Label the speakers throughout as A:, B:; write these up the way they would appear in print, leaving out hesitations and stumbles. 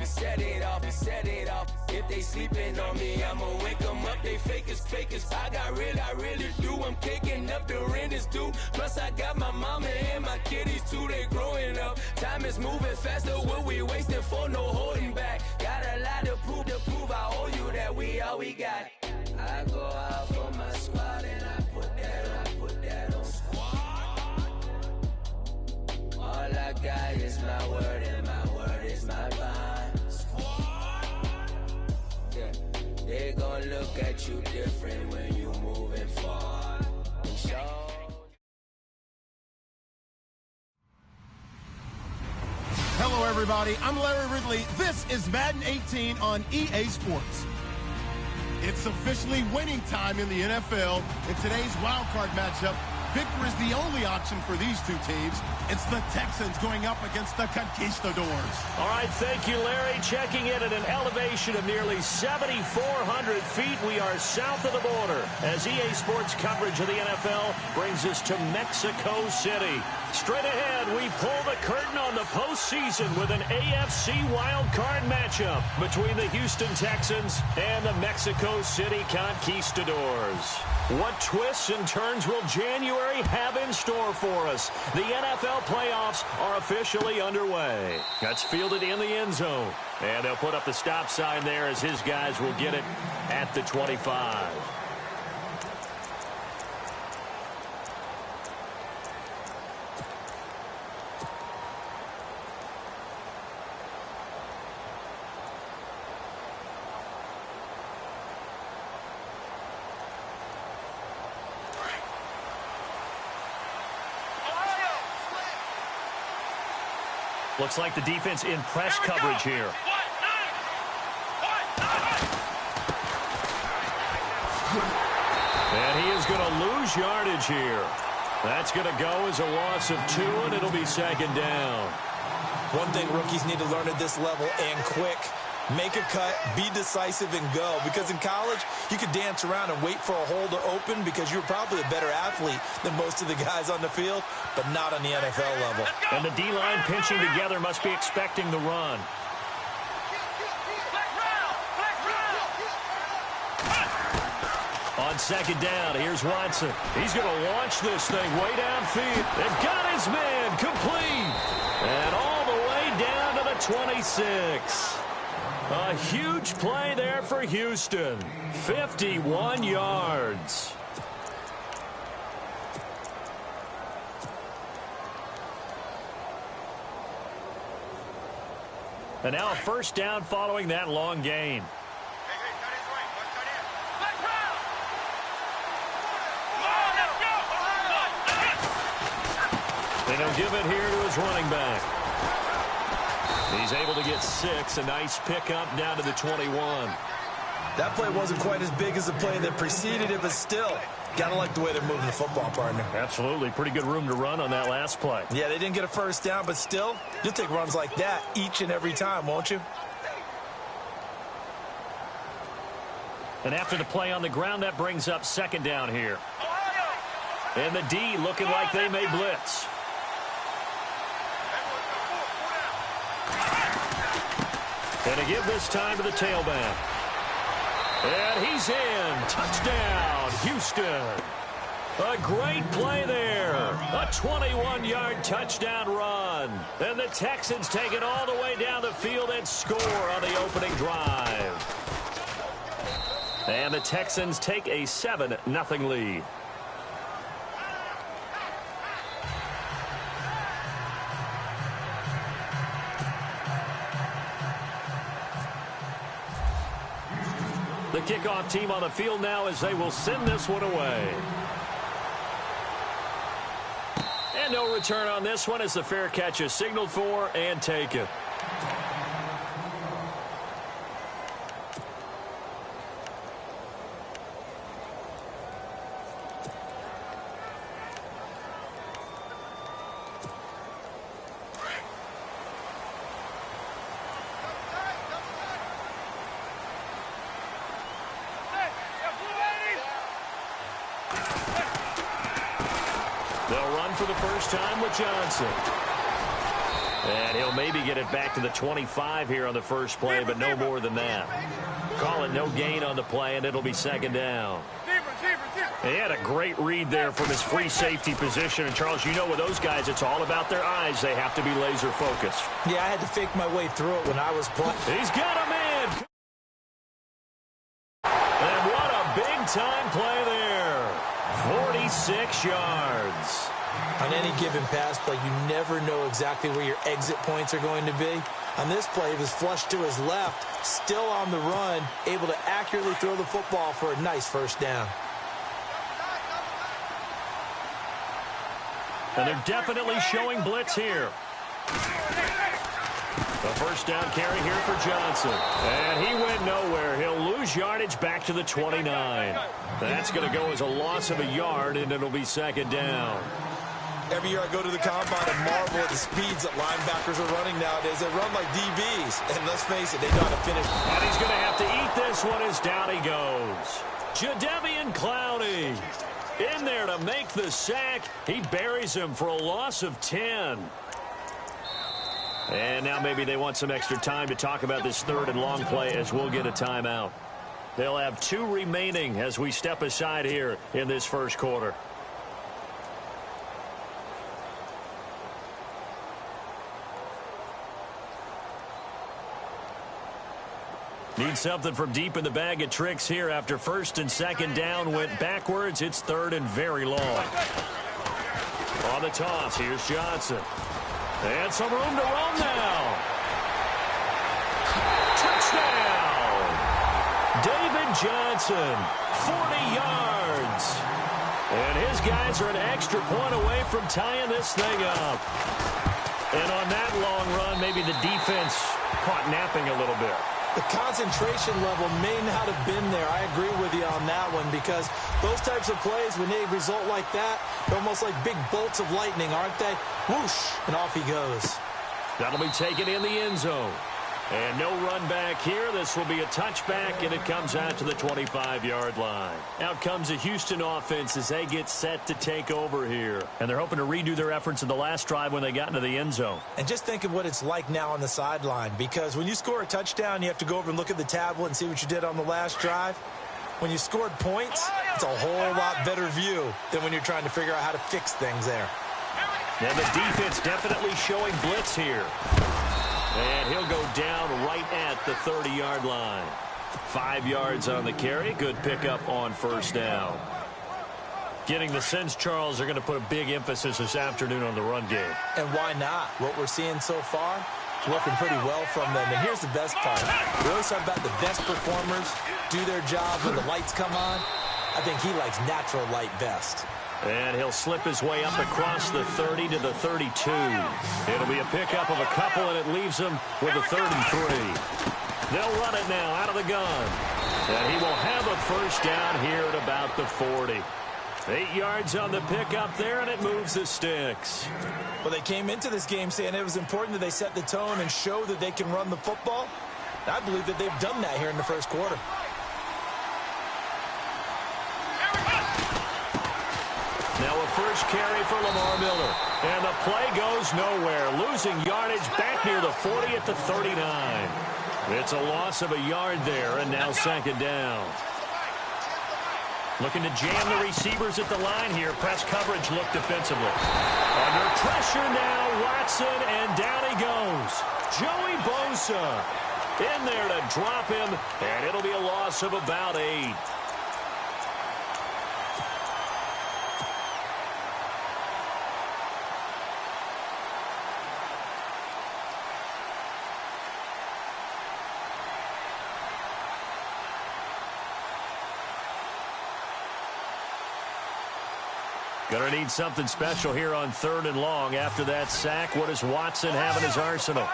A: we set it off, we set it off. If they sleeping on me, I'ma wake them up. They fakers. I really do. I'm kicking up the rent is due. Plus I got my mama and my kiddies too. They growing up. Time is moving faster. What we wasting for? No holding back. Got a lot to prove. I owe you that we all we got. I go out for my squad and I put that on squad. All I got is my word and my word is my bond. Squad. Yeah. They gon' look at you different when you moving forward.
B: Hello everybody, I'm Larry Ridley. This is Madden 18 on EA Sports. It's officially winning time in the NFL. In today's wild card matchup, victory is the only option for these two teams. It's the Texans going up against the Conquistadors.
C: All right, thank you, Larry. Checking in at an elevation of nearly 7,400 feet. We are south of the border as EA Sports coverage of the NFL brings us to Mexico City. Straight ahead, we pull the curtain on the postseason with an AFC wildcard matchup between the Houston Texans and the Mexico City Conquistadors. What twists and turns will January have in store for us? The NFL playoffs are officially underway. That's fielded in the end zone. And they'll put up the stop sign there as his guys will get it at the 25. Looks like the defense in press coverage here. And he is going to lose yardage here. That's going to go as a loss of 2, and it'll be second down.
D: One thing rookies need to learn at this level, and quick. Make a cut, be decisive, and go. Because in college, you could dance around and wait for a hole to open because you're probably a better athlete than most of the guys on the field, but not on the NFL level.
C: And the D-line pinching together must be expecting the run. On second down, here's Watson. He's going to launch this thing way downfield. They've got his man complete. And all the way down to the 26. A huge play there for Houston. 51 yards. And now a first down following that long gain. They don't give it here to his running back. He's able to get 6. A nice pickup down to the 21.
D: That play wasn't quite as big as the play that preceded it, but still, gotta like the way they're moving the football, partner.
C: Absolutely. Pretty good room to run on that last play.
D: Yeah, they didn't get a first down, but still, you'll take runs like that each and every time, won't you?
C: And after the play on the ground, that brings up second down here. And the D looking like they may blitz. And to give this time to the tailback. And he's in. Touchdown, Houston. A great play there. A 21-yard touchdown run. And the Texans take it all the way down the field and score on the opening drive. And the Texans take a 7-0 lead. The kickoff team on the field now as they will send this one away. And no return on this one as the fair catch is signaled for and taken. They'll run for the first time with Johnson. And he'll maybe get it back to the 25 here on the first play, but no more than that. Call it no gain on the play, and it'll be second down. He had a great read there from his free safety position. And, Charles, you know with those guys, it's all about their eyes. They have to be laser focused.
D: Yeah, I had to fake my way through it when I was playing.
C: He's got him in. And what a big-time play there. 46 yards.
D: On any given pass play, you never know exactly where your exit points are going to be. On this play, he was flushed to his left, still on the run, able to accurately throw the football for a nice first down.
C: And they're definitely showing blitz here. The first down carry here for Johnson. And he went nowhere. He'll lose yardage back to the 29. That's going to go as a loss of a yard, and it'll be second down.
D: Every year I go to the combine and marvel at the speeds that linebackers are running nowadays. They run like DBs. And let's face it, they know how to finish.
C: And he's going to have to eat this one as down he goes. Jadeveon Clowney in there to make the sack. He buries him for a loss of 10. And now maybe they want some extra time to talk about this third and long play as we'll get a timeout. They'll have 2 remaining as we step aside here in this first quarter. Need something from deep in the bag of tricks here after first and second down went backwards. It's third and very long. On the toss, here's Johnson. And some room to run now. Touchdown! David Johnson, 40 yards. And his guys are an extra point away from tying this thing up. And on that long run, maybe the defense caught napping a little bit.
D: The concentration level may not have been there. I agree with you on that one because those types of plays, when they result like that, they're almost like big bolts of lightning, aren't they? Whoosh, and off he goes.
C: That'll be taken in the end zone. And no run back here. This will be a touchback, and it comes out to the 25-yard line. Out comes the Houston offense as they get set to take over here. And they're hoping to redo their efforts in the last drive when they got into the end zone.
D: And just think of what it's like now on the sideline, because when you score a touchdown, you have to go over and look at the tablet and see what you did on the last drive. When you scored points, it's a whole lot better view than when you're trying to figure out how to fix things there.
C: And the defense definitely showing blitz here. And he'll go down right at the 30-yard line. 5 yards on the carry. Good pickup on first down. Getting the sense, Charles, they're going to put a big emphasis this afternoon on the run game.
D: And why not? What we're seeing so far is working pretty well from them. And here's the best part. We always talk about the best performers do their job when the lights come on. I think he likes natural light best.
C: And he'll slip his way up across the 30 to the 32. It'll be a pickup of a couple, and it leaves him with a 3rd and 3. They'll run it now out of the gun. And he will have a first down here at about the 40. 8 yards on the pickup there, and it moves the sticks.
D: Well, they came into this game saying it was important that they set the tone and show that they can run the football. And I believe that they've done that here in the first quarter.
C: Now a first carry for Lamar Miller. And the play goes nowhere. Losing yardage back near the 40 at the 39. It's a loss of a yard there, and now second down. Looking to jam the receivers at the line here. Press coverage look defensively. Under pressure now, Watson, and down he goes. Joey Bosa in there to drop him, and it'll be a loss of about 8. Going to need something special here on 3rd and long. After that sack, what does Watson have in his arsenal?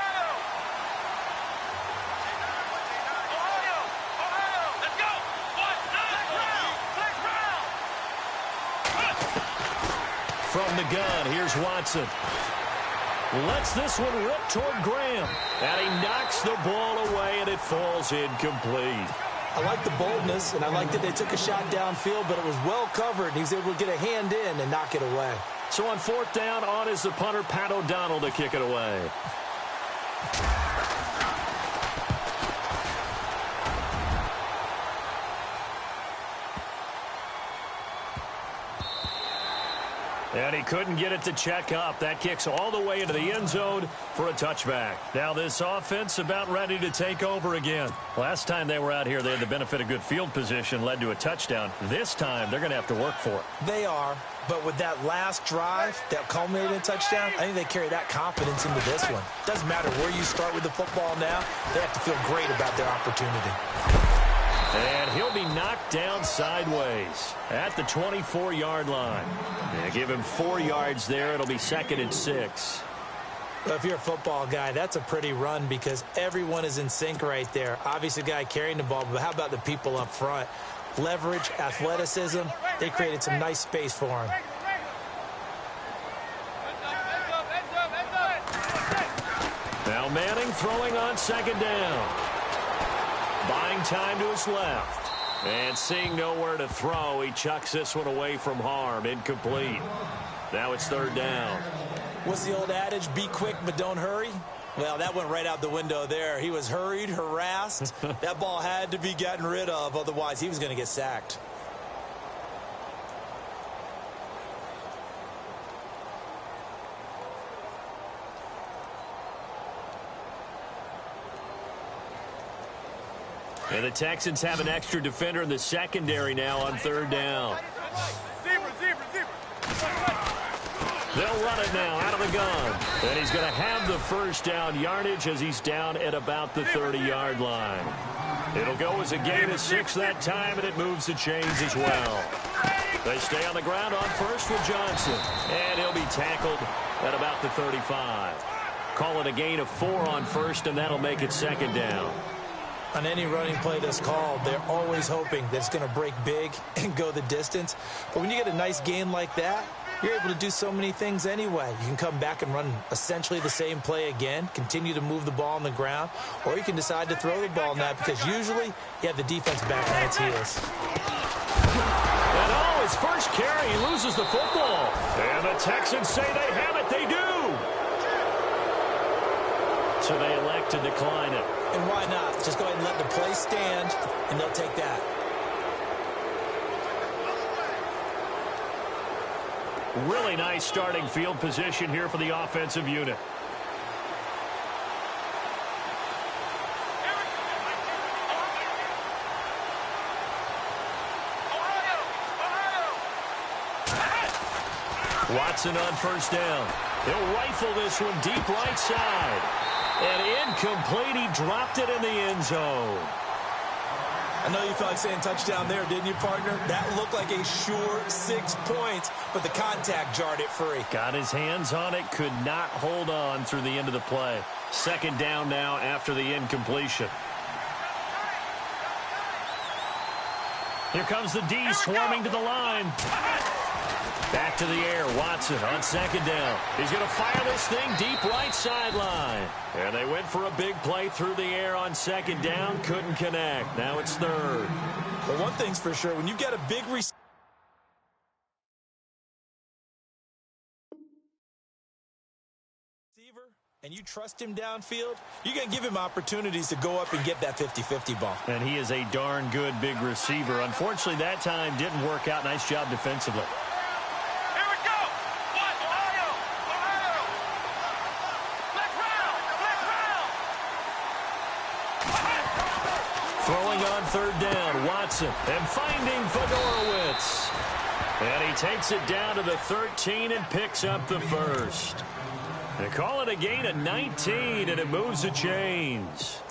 C: From the gun, here's Watson. Lets this one rip toward Graham. And he knocks the ball away, and it falls incomplete.
D: I like the boldness, and I like that they took a shot downfield, but it was well covered. He was able to get a hand in and knock it away.
C: So on fourth down, on is the punter, Pat O'Donnell, to kick it away. And he couldn't get it to check up. That kicks all the way into the end zone for a touchback. Now this offense about ready to take over again. Last time they were out here, they had the benefit of good field position, led to a touchdown. This time, they're going to have to work for it.
D: They are, but with that last drive that culminated in a touchdown, I think they carry that confidence into this one. Doesn't matter where you start with the football now, they have to feel great about their opportunity.
C: And he'll be knocked down sideways at the 24-yard line. They give him 4 yards there. It'll be 2nd and 6.
D: Well, if you're a football guy, that's a pretty run because everyone is in sync right there. Obviously, the guy carrying the ball, but how about the people up front? Leverage, athleticism, they created some nice space for him.
C: Now Manning throwing on 2nd down. Buying time to his left. And seeing nowhere to throw, he chucks this one away from harm. Incomplete. Now it's 3rd down.
D: What's the old adage? Be quick, but don't hurry? Well, that went right out the window there. He was hurried, harassed. That ball had to be gotten rid of. Otherwise, he was going to get sacked.
C: And the Texans have an extra defender in the secondary now on 3rd down. They'll run it now out of the gun. And he's going to have the 1st down yardage as he's down at about the 30-yard line. It'll go as a gain of 6 that time, and it moves the chains as well. They stay on the ground on 1st with Johnson. And he'll be tackled at about the 35. Call it a gain of 4 on 1st, and that'll make it 2nd down.
D: On any running play that's called, they're always hoping that it's going to break big and go the distance. But when you get a nice gain like that, you're able to do so many things anyway. You can come back and run essentially the same play again, continue to move the ball on the ground, or you can decide to throw the ball now because usually you have the defense back on its heels.
C: And oh, his first carry, he loses the football. And the Texans say they have it. They do. So they elect to decline it.
D: And why not? Just go ahead and let the play stand, and they'll take that.
C: Really nice starting field position here for the offensive unit. Watson on 1st down. He'll rifle this one deep right side. And incomplete. He dropped it in the end zone.
D: I know you felt like saying touchdown there, didn't you, partner? That looked like a sure 6 points, but the contact jarred it free.
C: Got his hands on it, could not hold on through the end of the play. 2nd down now after the incompletion. Here comes the D swarming to the line. Back to the air, Watson on 2nd down. He's going to fire this thing deep right sideline. And they went for a big play through the air on 2nd down. Couldn't connect. Now it's 3rd.
D: Well, one thing's for sure. When you've got a big receiver and you trust him downfield, you're going to give him opportunities to go up and get that 50-50 ball.
C: And he is a darn good big receiver. Unfortunately, that time didn't work out. Nice job defensively. Throwing on 3rd down, Watson, and finding Fedorowicz. And he takes it down to the 13 and picks up the 1st. They call it a gain of 19, and it moves the chains.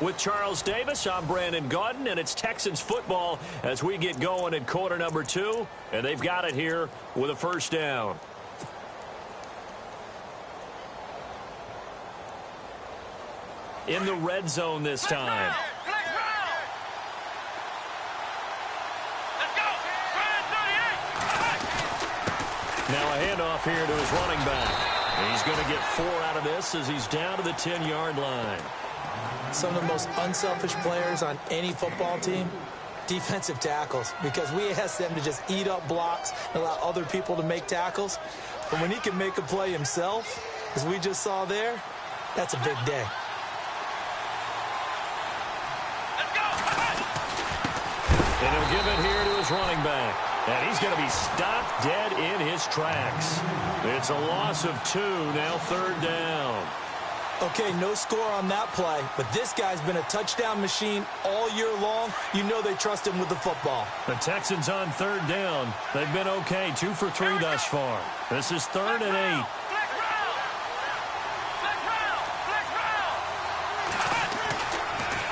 C: With Charles Davis, I'm Brandon Gaudin, and it's Texans football as we get going in quarter number 2, and they've got it here with a 1st down. In the red zone this time.
A: Let's go!
C: off here to his running back. He's going to get 4 out of this as he's down to the 10-yard line.
D: Some of the most unselfish players on any football team, defensive tackles, because we ask them to just eat up blocks and allow other people to make tackles. But when he can make a play himself, as we just saw there, that's a big day.
C: And he'll give it here to his running back. And he's going to be stopped dead in his tracks. It's a loss of 2, now 3rd down.
D: Okay, no score on that play, but this guy's been a touchdown machine all year long. You know they trust him with the football.
C: The Texans on 3rd down. They've been okay, 2 for 3 thus far. This is 3rd and 8.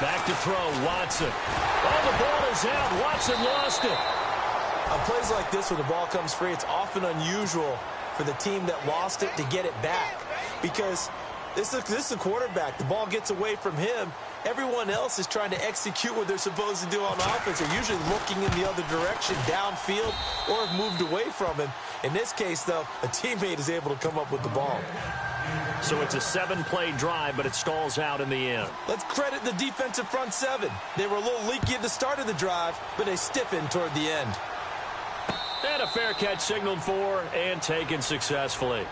C: Back to throw, Watson. Oh, the ball is out. Watson lost it.
D: On plays like this where the ball comes free, it's often unusual for the team that lost it to get it back. Because this is a quarterback. The ball gets away from him. Everyone else is trying to execute what they're supposed to do on offense. They're usually looking in the other direction, downfield, or have moved away from him. In this case, though, a teammate is able to come up with the ball.
C: So it's a 7-play drive, but it stalls out in the end.
D: Let's credit the defensive front 7. They were a little leaky at the start of the drive, but they stiffened toward the end.
C: And a fair catch signaled for and taken successfully.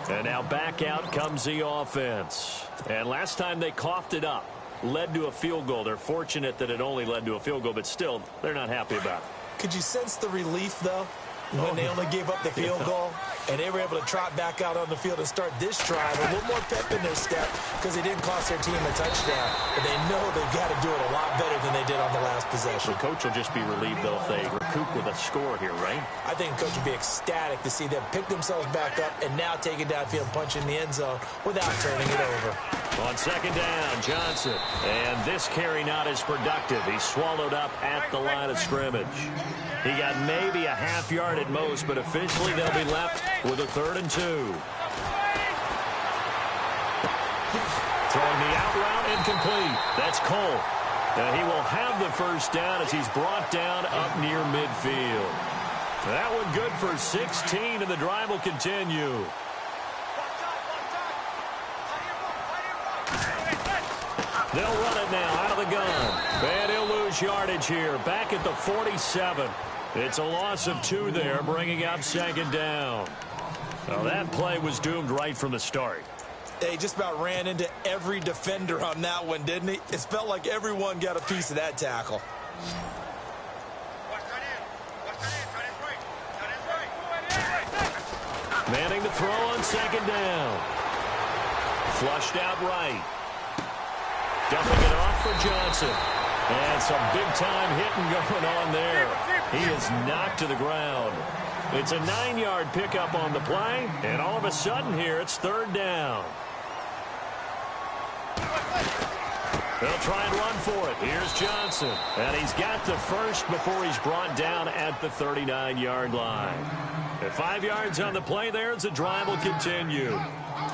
C: And now back out comes the offense. And last time they coughed it up, led to a field goal. They're fortunate that it only led to a field goal, but still, they're not happy about it.
D: Could you sense the relief, though, when they only gave up the field goal? And they were able to trot back out on the field and start this drive. A little more pep in their step because they didn't cost their team a touchdown. But they know they've got to do it a lot better than they did on the last possession.
C: The coach will just be relieved, though, if they recoup with a score here, right?
D: I think the coach would be ecstatic to see them pick themselves back up and now take it downfield, punch in the end zone without turning it over.
C: On 2nd down, Johnson. And this carry not as productive. He's swallowed up at the line of scrimmage. He got maybe a half yard at most, but officially they'll be left with a 3rd and 2. Throwing the out route incomplete. That's Cole. And he will have the 1st down as he's brought down up near midfield. That one good for 16, and the drive will continue. They'll run it now out of the gun. And he'll lose yardage here. Back at the 47. It's a loss of 2 there, bringing up 2nd down. Now that play was doomed right from the start.
D: They just about ran into every defender on that one, didn't he? It felt like everyone got a piece of that tackle.
C: Manning to throw on 2nd down. Flushed out right. Dumping it off for Johnson. And some big-time hitting going on there. He is knocked to the ground. It's a 9-yard pickup on the play, and all of a sudden here it's 3rd down. They'll try and run for it. Here's Johnson. And he's got the 1st before he's brought down at the 39-yard line. At 5 yards on the play there as the drive will continue.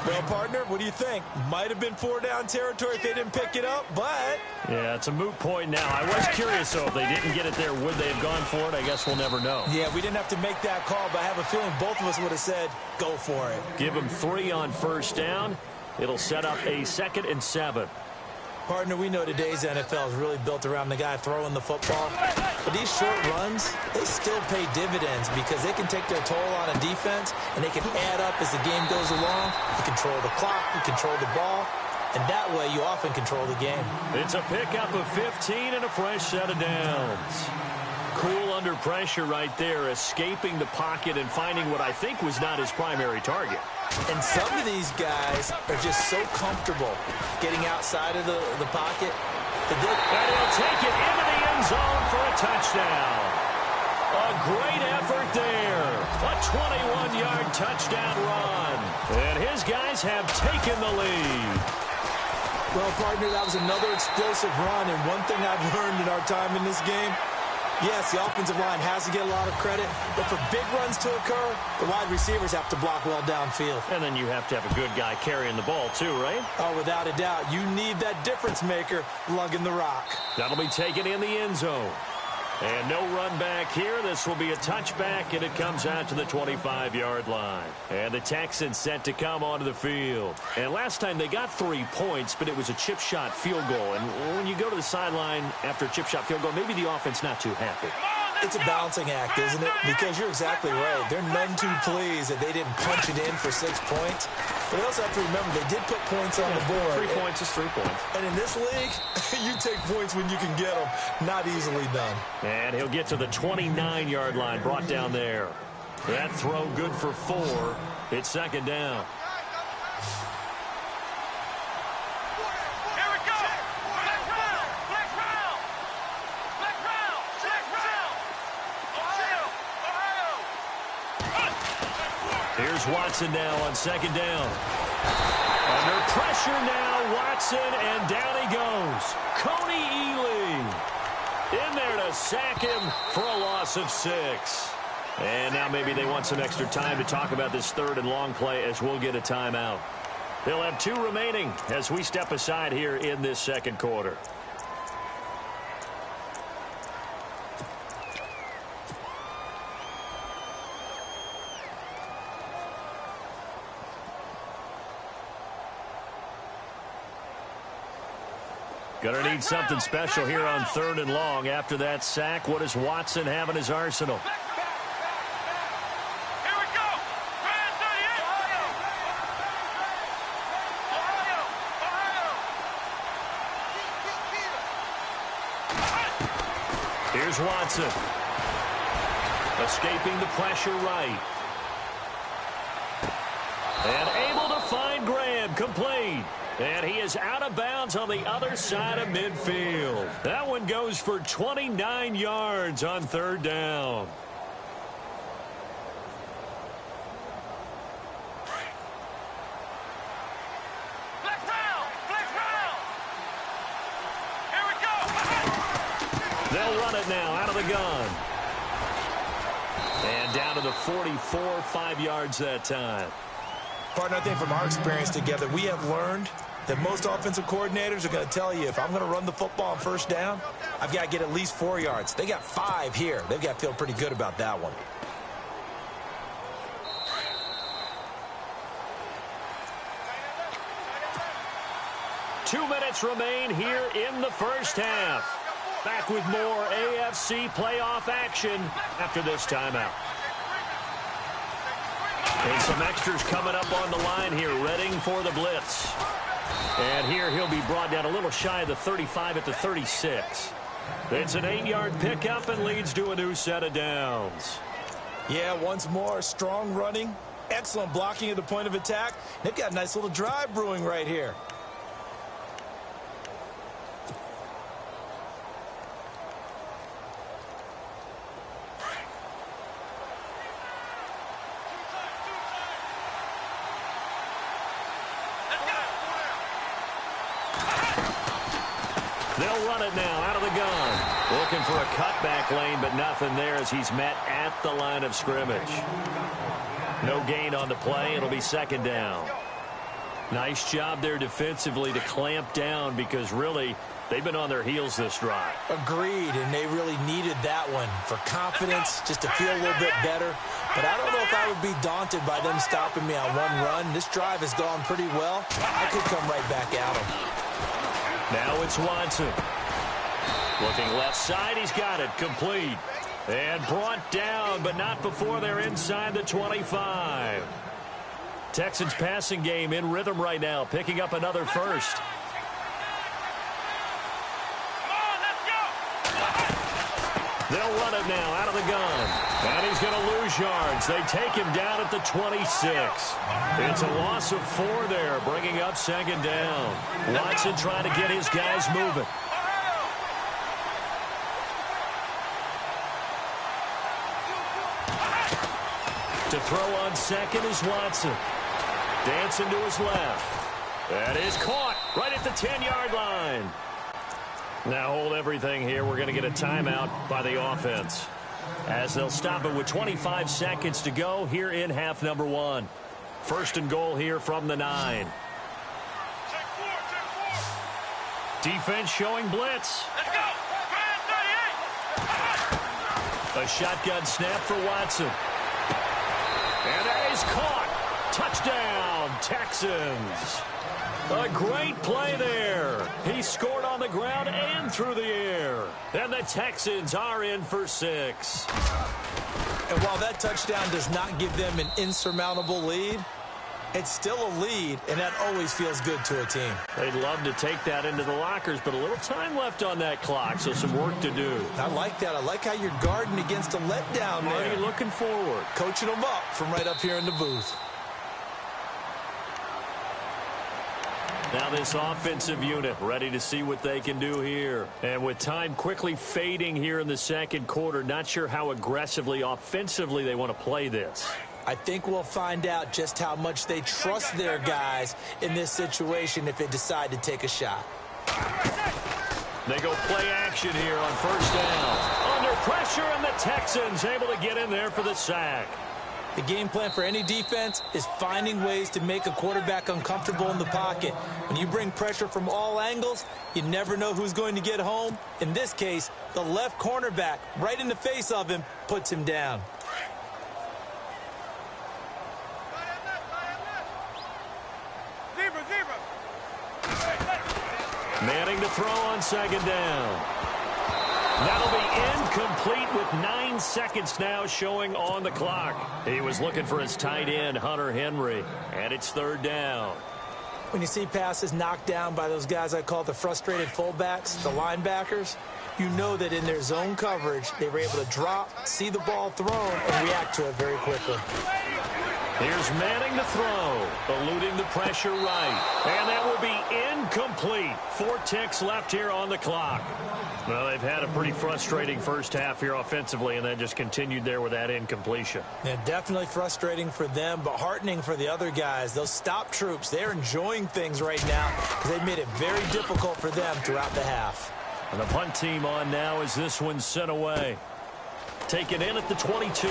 D: Well, partner, what do you think? Might have been 4-down territory if they didn't pick it up, but...
C: Yeah, it's a moot point now. I was curious, though, if they didn't get it there, would they have gone for it? I guess we'll never know.
D: Yeah, we didn't have to make that call, but I have a feeling both of us would have said, go for it.
C: Give them 3 on 1st down. It'll set up a 2nd and 7.
D: Partner, we know today's NFL is really built around the guy throwing the football. But these short runs, they still pay dividends because they can take their toll on a defense and they can add up as the game goes along. You control the clock, you control the ball, and that way you often control the game.
C: It's a pickup of 15 and a fresh set of downs. Cool under pressure right there, escaping the pocket and finding what I think was not his primary target.
D: And some of these guys are just so comfortable getting outside of the pocket.
C: And he'll take it into the end zone for a touchdown. A great effort there. A 21-yard touchdown run. And his guys have taken the lead.
D: Well, partner, that was another explosive run. And one thing I've learned in our time in this game, yes, the offensive line has to get a lot of credit, but for big runs to occur, the wide receivers have to block well downfield.
C: And then you have to have a good guy carrying the ball too, right?
D: Oh, without a doubt. You need that difference maker lugging the rock.
C: That'll be taken in the end zone. And no run back here. This will be a touchback, and it comes out to the 25-yard line. And the Texans set to come onto the field. And last time they got 3 points, but it was a chip shot field goal. And when you go to the sideline after a chip shot field goal, maybe the offense not too happy.
D: It's a balancing act, isn't it? Because you're exactly right. They're none too pleased that they didn't punch it in for 6 points. But they also have to remember they did put points on the board.
C: 3 points is 3 points.
D: And in this league, you take points when you can get them. Not easily done.
C: And he'll get to the 29-yard line, brought down there. That throw good for 4. It's second down. Here's Watson now on second down. Under pressure now, Watson, and down he goes. Coney Ely in there to sack him for a loss of 6. And now maybe they want some extra time to talk about this third and long play as we'll get a timeout. They'll have 2 remaining as we step aside here in this second quarter. Gonna need something special here on third and long. After that sack, what does Watson have in his arsenal?
E: Here we go.
C: Here's Watson. Escaping the pressure right. And able to find Graham, complete. And he is out of bounds on the other side of midfield. That one goes for 29 yards on third down.
E: Flex round. Here we go.
C: They'll run it now out of the gun. And down to the 44, 5 yards that time.
D: Partner, I think from our experience together, we have learned that most offensive coordinators are going to tell you, if I'm going to run the football on first down, I've got to get at least 4 yards. They got 5 here. They've got to feel pretty good about that one.
C: Two minutes remain here in the first half. Back with more AFC playoff action after this timeout. And some extras coming up on the line here, readying for the blitz. And here he'll be brought down a little shy of the 35 at the 36. It's an 8-yard pickup and leads to a new set of downs.
D: Yeah, once more, strong running, excellent blocking at the point of attack. They've got a nice little drive brewing right here.
C: They'll run it now out of the gun. Looking for a cutback lane, but nothing there as he's met at the line of scrimmage. No gain on the play. It'll be second down. Nice job there defensively to clamp down because really they've been on their heels this drive.
D: Agreed, and they really needed that one for confidence, just to feel a little bit better. But I don't know if I would be daunted by them stopping me on one run. This drive has gone pretty well. I could come right back at them.
C: Now it's Watson. Looking left side, he's got it, complete. And brought down, but not before they're inside the 25. Texans passing game in rhythm right now, picking up another first. They'll run it now out of the gun. And he's going to lose yards. They take him down at the 26. It's a loss of 4 there, bringing up second down. Watson trying to get his guys moving. To throw on second is Watson. Dancing to his left. That is caught right at the 10-yard line. Now hold everything here. We're going to get a timeout by the offense, as they'll stop it with 25 seconds to go here in half number 1. First and goal here from the 9. Defense showing blitz.
E: Let's go. 38.
C: A shotgun snap for Watson. And that is caught. Touchdown, Texans. A great play there. He scored on the ground and through the air. And the Texans are in for 6.
D: And while that touchdown does not give them an insurmountable lead, it's still a lead, and that always feels good to a team.
C: They'd love to take that into the lockers, but a little time left on that clock, so some work to do.
D: I like that. I like how you're guarding against a letdown there.
C: Already looking forward.
D: Coaching them up from right up here in the booth.
C: Now this offensive unit ready to see what they can do here. And with time quickly fading here in the second quarter, not sure how aggressively, offensively they want to play this.
D: I think we'll find out just how much they trust their guys in this situation if they decide to take a shot.
C: They go play action here on first down. Under pressure, and the Texans able to get in there for the sack.
D: The game plan for any defense is finding ways to make a quarterback uncomfortable in the pocket. When you bring pressure from all angles, you never know who's going to get home. In this case, the left cornerback, right in the face of him, puts him down.
C: Manning to throw on second down. That'll be incomplete with 9 seconds now showing on the clock. He was looking for his tight end, Hunter Henry, and it's third down.
D: When you see passes knocked down by those guys I call the frustrated fullbacks, the linebackers, you know that in their zone coverage, they were able to drop, see the ball thrown, and react to it very quickly.
C: Here's Manning to throw, eluding the pressure right. And that will be incomplete. 4 ticks left here on the clock. Well, they've had a pretty frustrating first half here offensively, and then just continued there with that incompletion.
D: Yeah, definitely frustrating for them, but heartening for the other guys. Those stop troops, they're enjoying things right now because they've made it very difficult for them throughout the half.
C: And the punt team on now as this one's sent away. Taken in at the 22.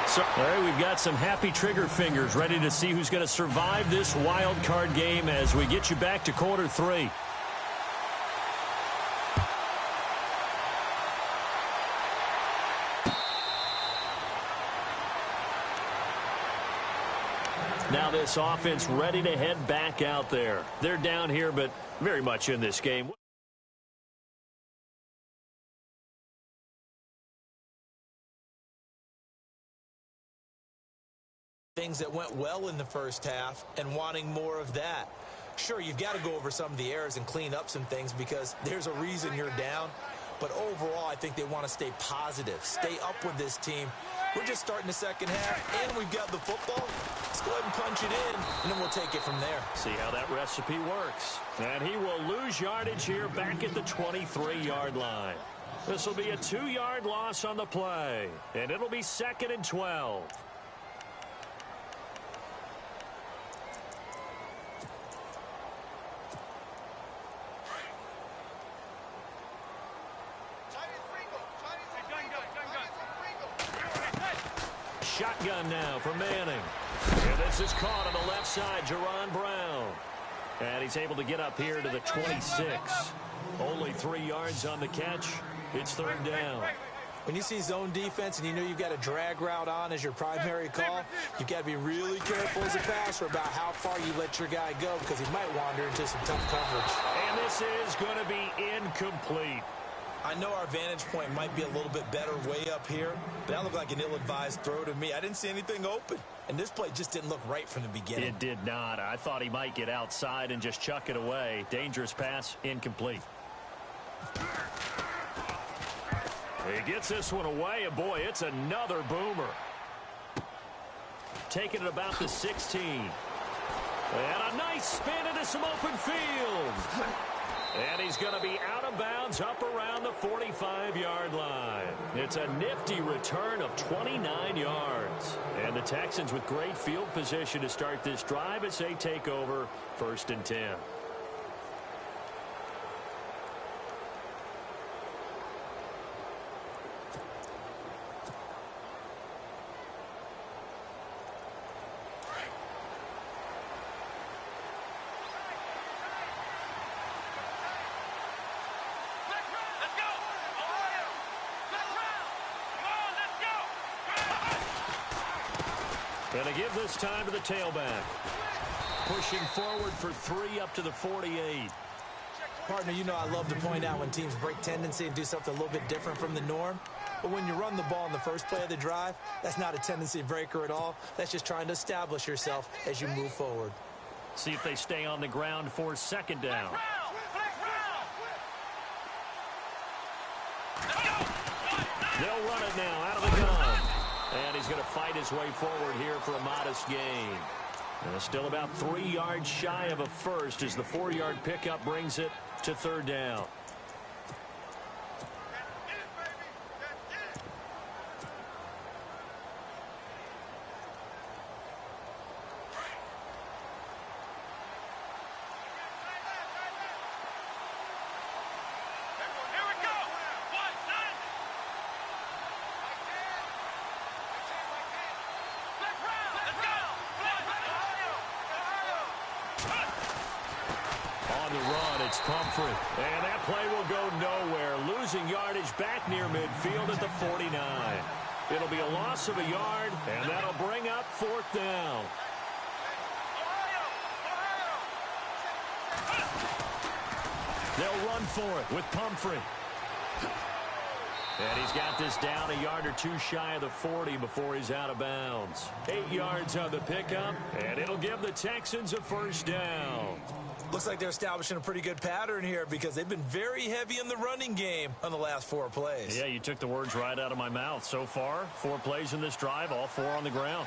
C: So, all right, we've got some happy trigger fingers ready to see who's going to survive this wild card game as we get you back to quarter 3. Now this offense ready to head back out there. They're down here, but very much in this game.
D: Things that went well in the first half and wanting more of that. Sure, you've got to go over some of the errors and clean up some things because there's a reason you're down. But overall, I think they want to stay positive, stay up with this team. We're just starting the second half, and we've got the football. Let's go ahead and punch it in, and then we'll take it from there.
C: See how that recipe works. And he will lose yardage here back at the 23-yard line. This will be a 2-yard loss on the play, and it'll be 2nd and 12. Shotgun now for Manning. And this is caught on the left side, Jerron Brown. And he's able to get up here to the 26. Only 3 yards on the catch. It's third down.
D: When you see zone defense and you know you've got a drag route on as your primary call, you've got to be really careful as a passer about how far you let your guy go because he might wander into some tough coverage.
C: And this is going to be incomplete.
D: I know our vantage point might be a little bit better way up here, but that looked like an ill-advised throw to me. I didn't see anything open, and this play just didn't look right from the beginning.
C: It did not. I thought he might get outside and just chuck it away. Dangerous pass, incomplete. He gets this one away, and boy, it's another boomer. Taking it about the 16. And a nice spin into some open field. And he's going to be out of bounds up around the 45-yard line. It's a nifty return of 29 yards. And the Texans with great field position to start this drive as they take over 1st and 10.
E: Let's go!
C: And they give this time to the tailback. Pushing forward for 3 up to the 48.
D: Partner, you know I love to point out when teams break tendency and do something a little bit different from the norm. But when you run the ball in the first play of the drive, that's not a tendency breaker at all. That's just trying to establish yourself as you move forward.
C: See if they stay on the ground for 2nd down. They'll run it now out of the gun. And he's going to fight his way forward here for a modest gain. Still about 3 yards shy of a first as the 4-yard pickup brings it to 3rd down. It's Pumphrey, and that play will go nowhere, losing yardage back near midfield at the 49. It'll be a loss of a yard, and that'll bring up 4th down. They'll run for it with Pumphrey. And he's got this down a yard or 2 shy of the 40 before he's out of bounds. 8 yards on the pickup, and it'll give the Texans a 1st down.
D: Looks like they're establishing a pretty good pattern here because they've been very heavy in the running game on the last 4 plays.
C: Yeah, you took the words right out of my mouth. So far, 4 plays in this drive, all 4 on the ground.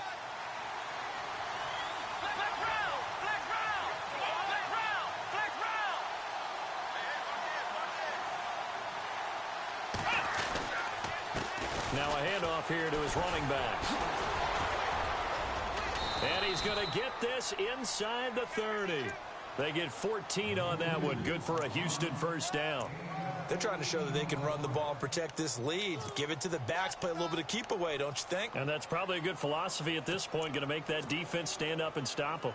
C: Now a handoff here to his running back. And he's going to get this inside the 30. They get 14 on that one. Good for a Houston 1st down.
D: They're trying to show that they can run the ball and protect this lead. Give it to the backs, play a little bit of keep away, don't you think?
C: And that's probably a good philosophy at this point. Going to make that defense stand up and stop them.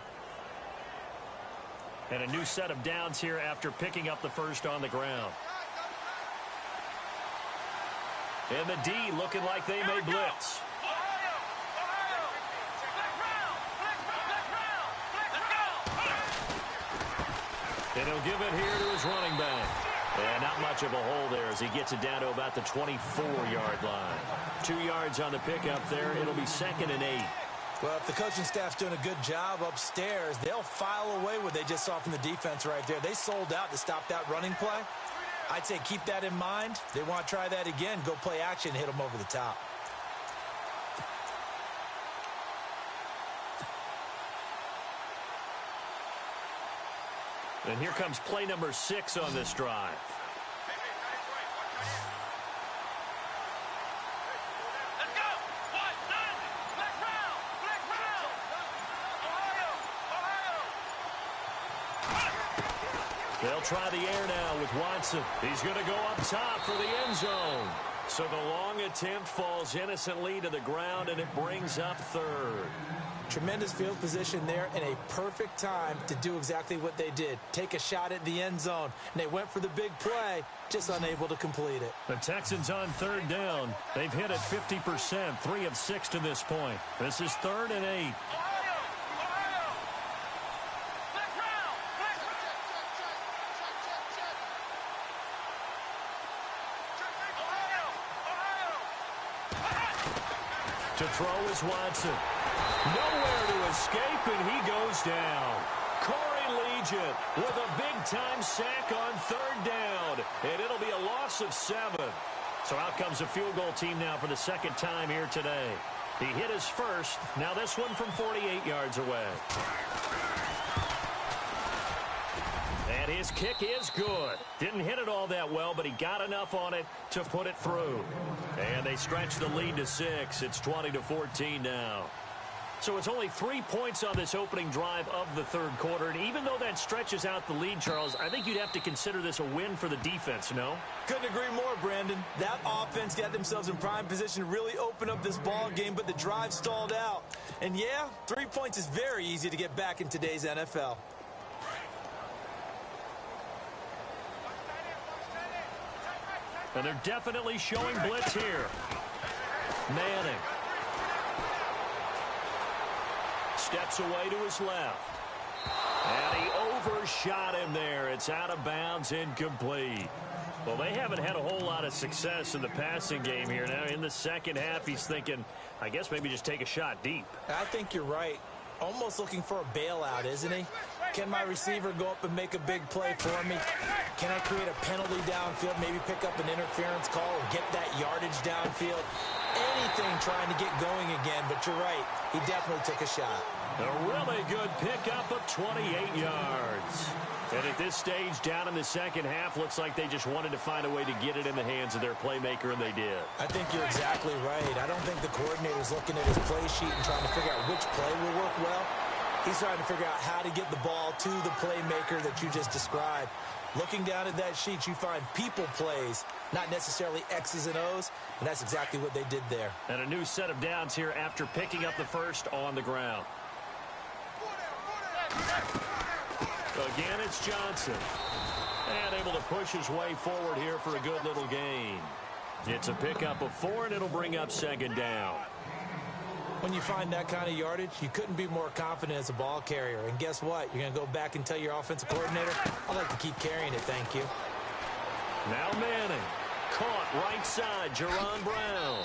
C: And a new set of downs here after picking up the 1st on the ground. And the D looking like they may blitz. And he'll give it here to his running back. And not much of a hole there as he gets it down to about the 24-yard line. 2 yards on the pickup there. It'll be 2nd and 8.
D: Well, if the coaching staff's doing a good job upstairs, they'll file away what they just saw from the defense right there. They sold out to stop that running play. I'd say keep that in mind. They want to try that again. Go play action, hit them over the top.
C: And here comes play number 6 on this drive.
E: Let's go! Flex round! Ohio!
C: They'll try the air now with Watson. He's going to go up top for the end zone. So the long attempt falls innocently to the ground, and it brings up 3rd.
D: Tremendous field position there and a perfect time to do exactly what they did. Take a shot at the end zone. And they went for the big play, just unable to complete it.
C: The Texans on 3rd down. They've hit it 50%, 3 of 6 to this point. This is 3rd and 8. To throw is Watson. Nowhere to escape, and he goes down. Corey Legion with a big-time sack on 3rd down, and it'll be a loss of 7. So out comes a field goal team now for the 2nd time here today. He hit his first. Now this one from 48 yards away. And his kick is good. Didn't hit it all that well, but he got enough on it to put it through. And they stretch the lead to 6. It's 20-14 now. So it's only 3 points on this opening drive of the 3rd quarter. And even though that stretches out the lead, Charles, I think you'd have to consider this a win for the defense, no?
D: Couldn't agree more, Brandon. That offense got themselves in prime position to really open up this ball game, but the drive stalled out. And yeah, 3 points is very easy to get back in today's NFL.
C: And they're definitely showing blitz here. Manning. steps away to his left. And he overshot him there. It's out of bounds, incomplete. Well, they haven't had a whole lot of success in the passing game here. Now, in the second half, he's thinking, I guess maybe just take a shot deep.
D: I think you're right. Almost looking for a bailout, isn't he? Can my receiver go up and make a big play for me? Can I create a penalty downfield, maybe pick up an interference call or get that yardage downfield? Anything trying to get going again, but you're right. He definitely took a shot.
C: A really good pickup of 28 yards. And at this stage, down in the second half, looks like they just wanted to find a way to get it in the hands of their playmaker, and they did.
D: I think you're exactly right. I don't think the coordinator's looking at his play sheet and trying to figure out which play will work well. He's trying to figure out how to get the ball to the playmaker that you just described. Looking down at that sheet, you find people plays, not necessarily X's and O's, and that's exactly what they did there. And a new set of downs here after picking up the first on the ground.
C: Again, it's Johnson. And able to push his way forward here for a good little gain. It's a pickup of 4, and it'll bring up second down.
D: When you find that kind of yardage, you couldn't be more confident as a ball carrier. And guess what? You're going to go back and tell your offensive coordinator, I'd like to keep carrying it, thank you.
C: Now Manning. Caught right side, Jerron Brown.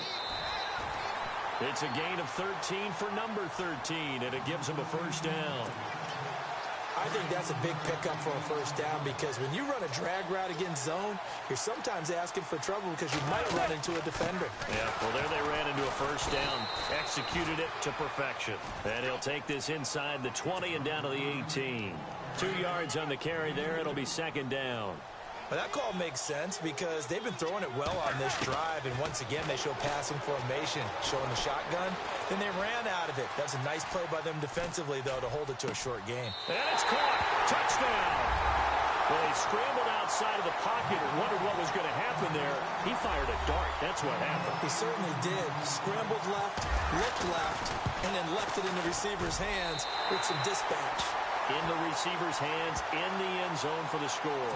C: It's a gain of 13 for number 13, and it gives him a first down.
D: I think that's a big pickup for a first down because when you run a drag route against zone, you're sometimes asking for trouble because you might run into a defender.
C: Yeah, well, there they ran into a first down, executed it to perfection. And he'll take this inside the 20 and down to the 18. 2 yards on the carry there. It'll be second down.
D: Well, that call makes sense because they've been throwing it well on this drive, and once again they show passing formation, showing the shotgun. Then they ran out of it. That's a nice play by them defensively, though, to hold it to a short gain.
C: And it's caught. Touchdown. Well, he scrambled outside of the pocket and wondered what was going to happen there. He fired a dart. That's what happened.
D: He certainly did. Scrambled left, looked left, and then left it in the receiver's hands with some dispatch.
C: In the receiver's hands, in the end zone for the score.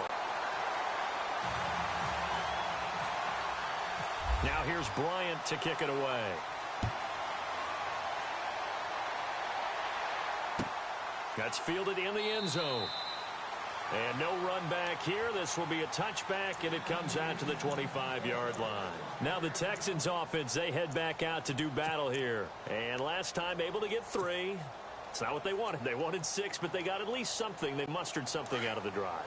C: Now here's Bryant to kick it away. That's fielded in the end zone. And no run back here. This will be a touchback, and it comes out to the 25-yard line. Now the Texans offense, they head back out to do battle here. And last time able to get 3. It's not what they wanted. They wanted 6, but they got at least something. They mustered something out of the drive.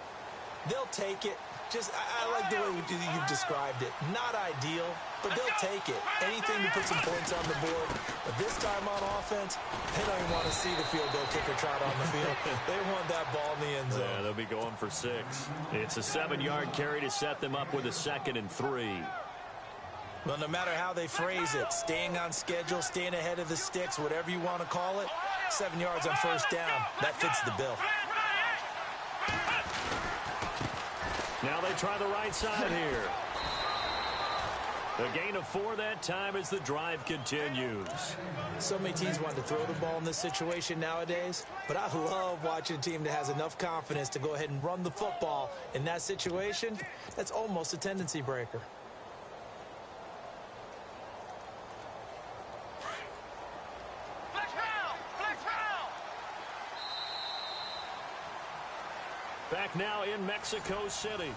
D: They'll take it. Just, I like the way you've described it. Not ideal, but they'll take it. Anything to put some points on the board. But this time on offense, they don't even want to see the field goal kicker trot on the field. They want that ball in the end zone.
C: Yeah, they'll be going for 6. It's a 7-yard carry to set them up with a 2nd and 3.
D: Well, no matter how they phrase it, staying on schedule, staying ahead of the sticks, whatever you want to call it, 7 yards on first down, that fits the bill.
C: Now they try the right side here. A gain of 4 that time as the drive continues.
D: So many teams want to throw the ball in this situation nowadays, but I love watching a team that has enough confidence to go ahead and run the football. In that situation, that's almost a tendency breaker.
C: Back now in Mexico City.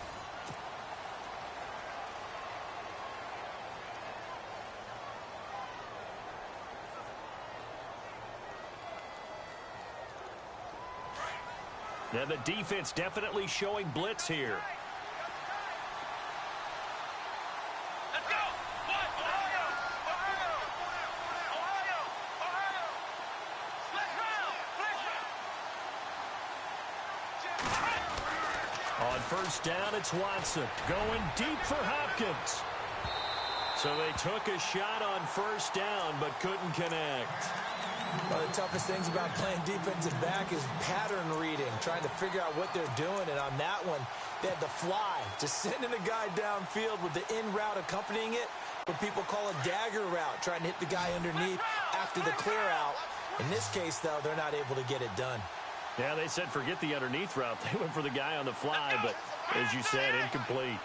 C: Now the defense definitely showing blitz here.
E: Let's go! What? Ohio! Ohio! Ohio! Ohio! Flex round! Flex round!
C: On first down, it's Watson going deep for Hopkins. So they took a shot on first down but couldn't connect.
D: One of the toughest things about playing defensive back is pattern reading, trying to figure out what they're doing. And on that one, they had the fly, just sending a guy downfield with the in route accompanying it, what people call a dagger route, trying to hit the guy underneath after the clear out. In this case, though, they're not able to get it done.
C: Yeah, they said forget the underneath route. They went for the guy on the fly, but as you said, incomplete.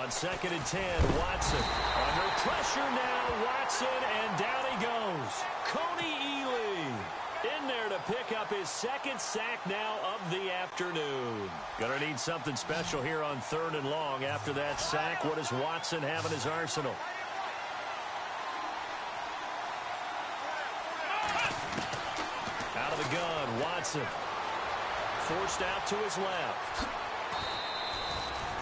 C: On 2nd and 10, Watson. Under pressure now, Watson, and down he goes. Coney Ely in there to pick up his 2nd sack now of the afternoon. Gonna need something special here on 3rd and long. After that sack, what does Watson have in his arsenal? Out of the gun, Watson. Forced out to his left.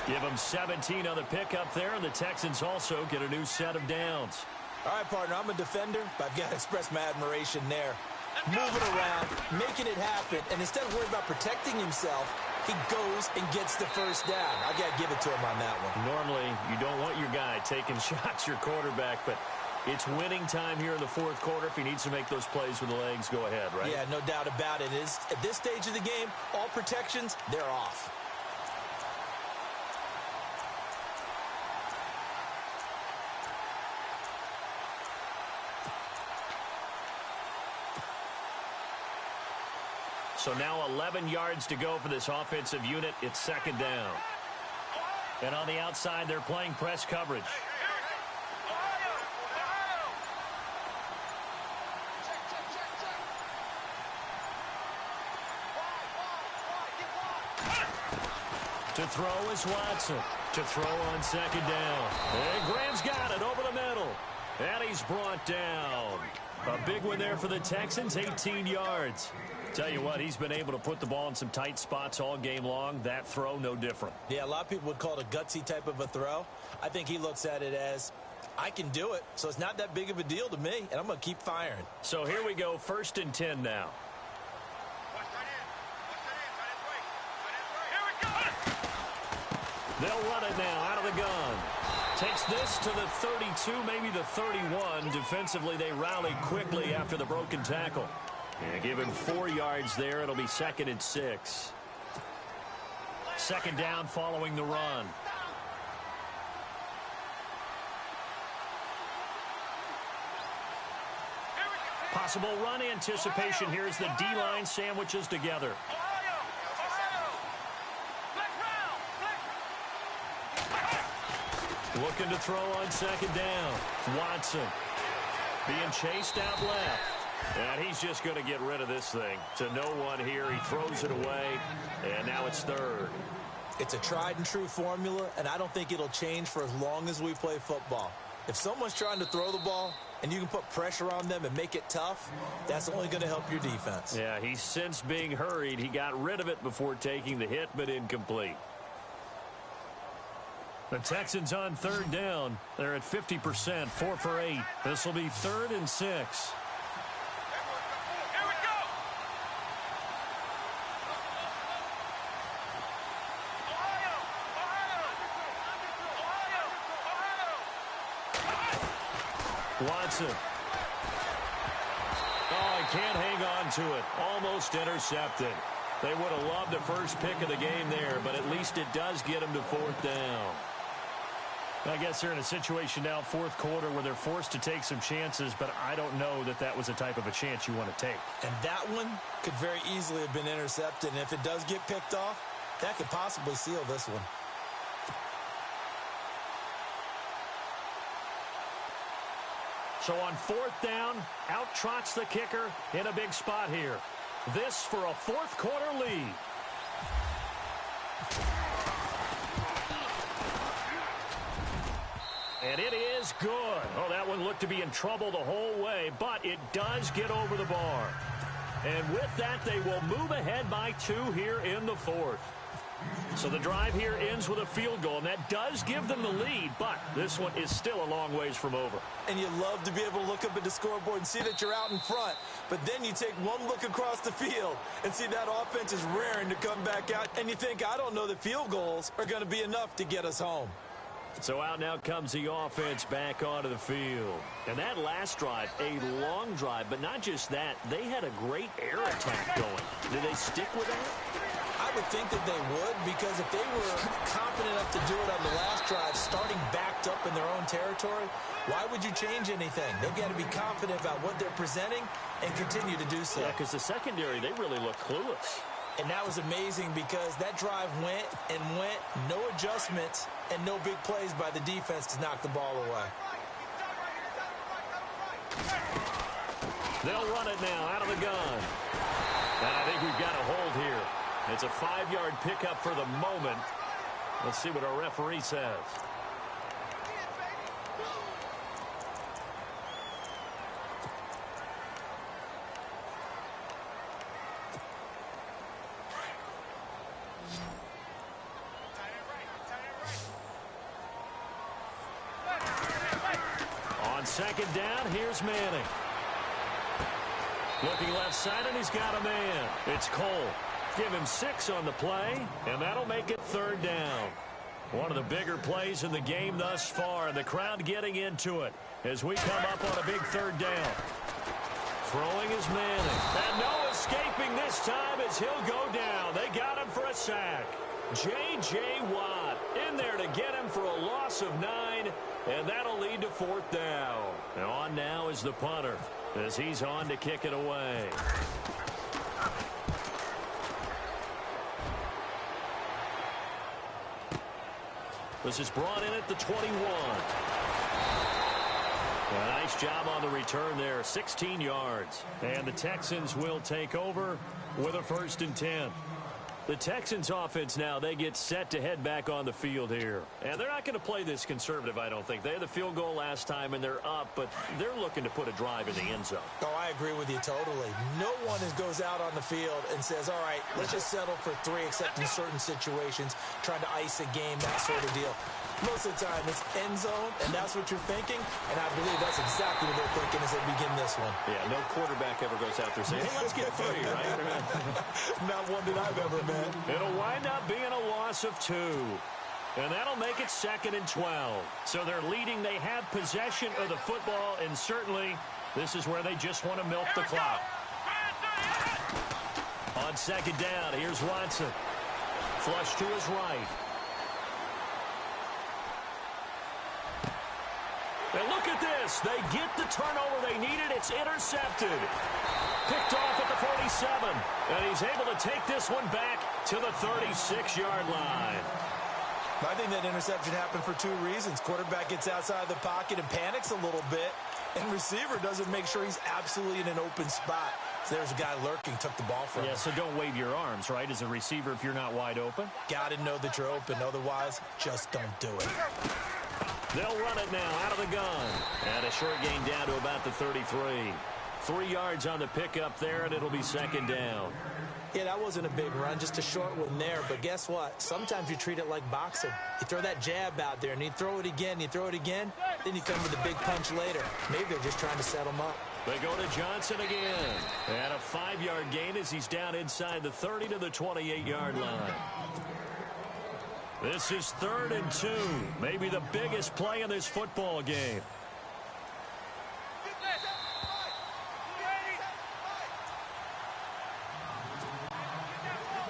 C: Give him 17 on the pickup there, and the Texans also get a new set of downs.
D: All right, partner, I'm a defender, but I've got to express my admiration there. Moving around, making it happen, and instead of worrying about protecting himself, he goes and gets the first down. I got to give it to him on that one.
C: Normally, you don't want your guy taking shots, your quarterback, but it's winning time here in the 4th quarter. If he needs to make those plays with the legs, go ahead, right?
D: Yeah, no doubt about it. At this stage of the game, all protections, they're off.
C: So now 11 yards to go for this offensive unit. It's 2nd down. And on the outside, they're playing press coverage. To throw is Watson. To throw on 2nd down. And Graham's got it over the middle. And he's brought down. A big one there for the Texans, 18 yards. Tell you what, he's been able to put the ball in some tight spots all game long. That throw, no different.
D: Yeah, a lot of people would call it a gutsy type of a throw. I think he looks at it as, I can do it, so it's not that big of a deal to me, and I'm going to keep firing.
C: So here we go, 1st and 10 now. They'll run it now out of the gun. Takes this to the 32, maybe the 31. Defensively, they rally quickly after the broken tackle. And give him 4 yards there. It'll be 2nd and 6. 2nd down following the run. Possible run anticipation here as the D-line sandwiches together. Looking to throw on 2nd down. Watson being chased out left. And he's just going to get rid of this thing. To no one here. He throws it away. And now it's 3rd.
D: It's a tried and true formula, and I don't think it'll change for as long as we play football. If someone's trying to throw the ball and you can put pressure on them and make it tough, that's only going to help your defense.
C: Yeah, he's since being hurried. He got rid of it before taking the hit, but incomplete. The Texans on 3rd down. They're at 50%, 4 for 8. This will be 3rd and 6. Watson. Oh, he can't hang on to it. Almost intercepted. They would have loved the first pick of the game there, but at least it does get them to 4th down. I guess they're in a situation now, 4th quarter, where they're forced to take some chances, but I don't know that that was the type of a chance you want to take.
D: And that one could very easily have been intercepted, and if it does get picked off, that could possibly seal this one.
C: So on 4th down, out trots the kicker in a big spot here. This for a 4th quarter lead. And it is good. Oh, that one looked to be in trouble the whole way, but it does get over the bar. And with that, they will move ahead by 2 here in the 4th. So the drive here ends with a field goal, and that does give them the lead, but this one is still a long ways from over.
D: And you love to be able to look up at the scoreboard and see that you're out in front, but then you take one look across the field and see that offense is raring to come back out, and you think, I don't know that field goals are going to be enough to get us home.
C: So out now comes the offense back onto the field. And that last drive, a long drive, but not just that, they had a great air attack going. Did they stick with that?
D: I would think that they would, because if they were confident enough to do it on the last drive, starting backed up in their own territory, why would you change anything? They've got to be confident about what they're presenting and continue to do so.
C: Yeah, because the secondary, they really look clueless.
D: And that was amazing because that drive went and went, no adjustments, and no big plays by the defense to knock the ball away.
C: They'll run it now out of the gun. And I think we've got a hold here. It's a 5-yard pickup for the moment. Let's see what our referee says. On second down, here's Manning. Looking left side, and he's got a man. It's Cole. Give him 6 on the play, and that'll make it 3rd down. One of the bigger plays in the game thus far, and the crowd getting into it as we come up on a big 3rd down. Throwing is Manning. And no escaping this time as he'll go down. They got him for a sack. J.J. Watt in there to get him for a loss of 9, and that'll lead to 4th down. And on now is the punter as he's on to kick it away. This is brought in at the 21. A nice job on the return there, 16 yards. And the Texans will take over with a 1st and 10. The Texans offense now, they get set to head back on the field here. And they're not going to play this conservative, I don't think. They had the field goal last time, and they're up, but they're looking to put a drive in the end zone.
D: Oh, I agree with you totally. No one goes out on the field and says, all right, let's just settle for 3, except in certain situations, trying to ice a game, that sort of deal. Most of the time, it's end zone, and that's what you're thinking, and I believe that's exactly what they're thinking as they begin this one.
C: Yeah, no quarterback ever goes out there saying, hey, let's get 3, right?
D: Not one that I've ever met.
C: It'll wind up being a loss of 2. And that'll make it 2nd and 12. So they're leading. They have possession of the football, and certainly this is where they just want to milk the clock. On second down, here's Watson. Flush to his right. And look at this. They get the turnover they needed. It's intercepted. Picked off at the 47. And he's able to take this one back to the 36-yard line.
D: I think that interception happened for 2 reasons. Quarterback gets outside the pocket and panics a little bit. And receiver doesn't make sure he's absolutely in an open spot. So there's a guy lurking, took the ball from him.
C: Yeah, so don't wave your arms, right, as a receiver if you're not wide open.
D: Got to know that you're open. Otherwise, just don't do it.
C: They'll run it now out of the gun. And a short gain down to about the 33. 3 yards on the pickup there, and it'll be 2nd down.
D: Yeah, that wasn't a big run, just a short one there. But guess what? Sometimes you treat it like boxing. You throw that jab out there, and you throw it again, you throw it again, then you come with a big punch later. Maybe they're just trying to set them up.
C: They go to Johnson again. And a 5-yard gain as he's down inside the 30 to the 28-yard line. This is 3rd and 2. Maybe the biggest play in this football game.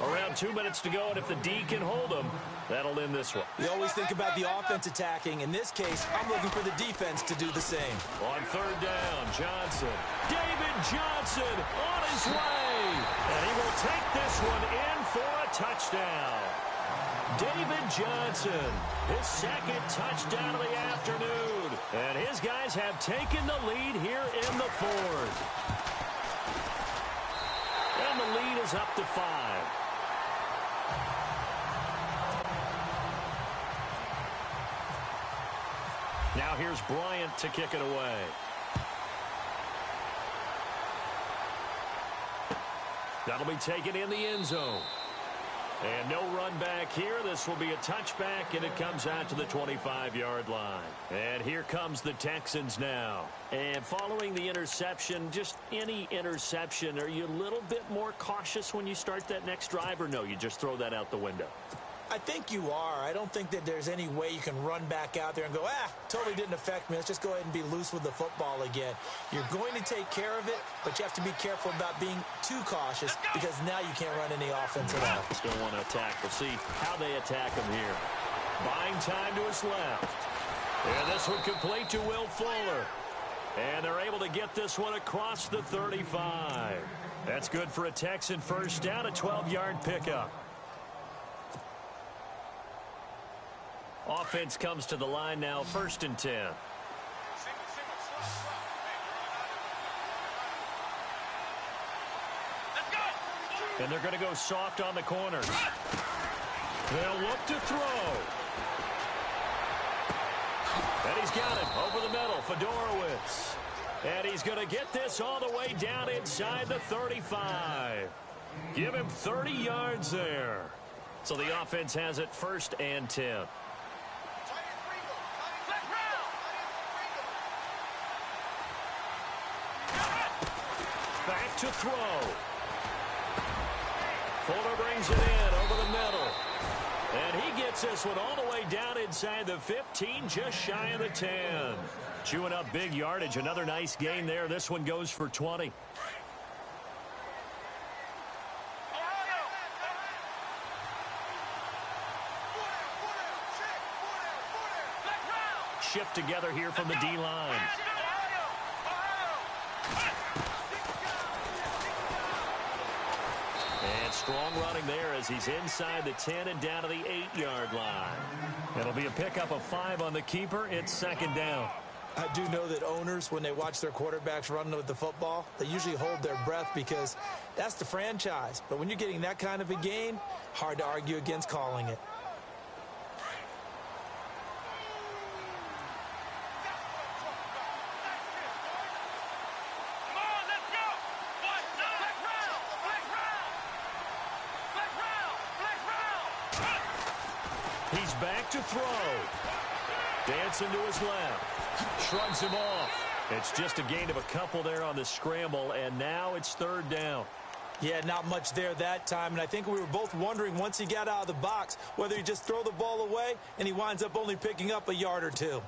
C: Around 2 minutes to go, and if the D can hold them, that'll end this one.
D: You always think about the offense attacking. In this case, I'm looking for the defense to do the same.
C: On 3rd down, Johnson. David Johnson on his way. And he will take this one in for a touchdown. David Johnson, his 2nd touchdown of the afternoon. And his guys have taken the lead here in the 4th. And the lead is up to 5. Now here's Bryant to kick it away. That'll be taken in the end zone. And no run back here. This will be a touchback, and it comes out to the 25-yard line. And here comes the Texans now. And following the interception, just any interception, are you a little bit more cautious when you start that next drive, or no, you just throw that out the window?
D: I think you are. I don't think that there's any way you can run back out there and go, totally didn't affect me. Let's just go ahead and be loose with the football again. You're going to take care of it, but you have to be careful about being too cautious because now you can't run any offense at all.
C: Still want to attack. We'll see how they attack him here. Buying time to his left. And this one complete to Will Fuller. And they're able to get this one across the 35. That's good for a Texan first down, a 12-yard pickup. Offense comes to the line now, 1st and 10. And they're going to go soft on the corners. They'll look to throw. And he's got it over the middle, Fedorowicz. And he's going to get this all the way down inside the 35. Give him 30 yards there. So the offense has it 1st and 10. Back to throw. Fuller brings it in over the middle. And he gets this one all the way down inside the 15, just shy of the 10. Chewing up big yardage. Another nice gain there. This one goes for 20. Shift together here from the D-line. And strong running there as he's inside the 10 and down to the 8-yard line. It'll be a pickup of 5 on the keeper. It's 2nd down.
D: I do know that owners, when they watch their quarterbacks run with the football, they usually hold their breath because that's the franchise. But when you're getting that kind of a gain, hard to argue against calling it.
C: He's back to throw. Dancing to his left. Shrugs him off. It's just a gain of a couple there on the scramble, and now it's 3rd down.
D: Yeah, not much there that time, and I think we were both wondering once he got out of the box whether he just throw the ball away, and he winds up only picking up a yard or 2.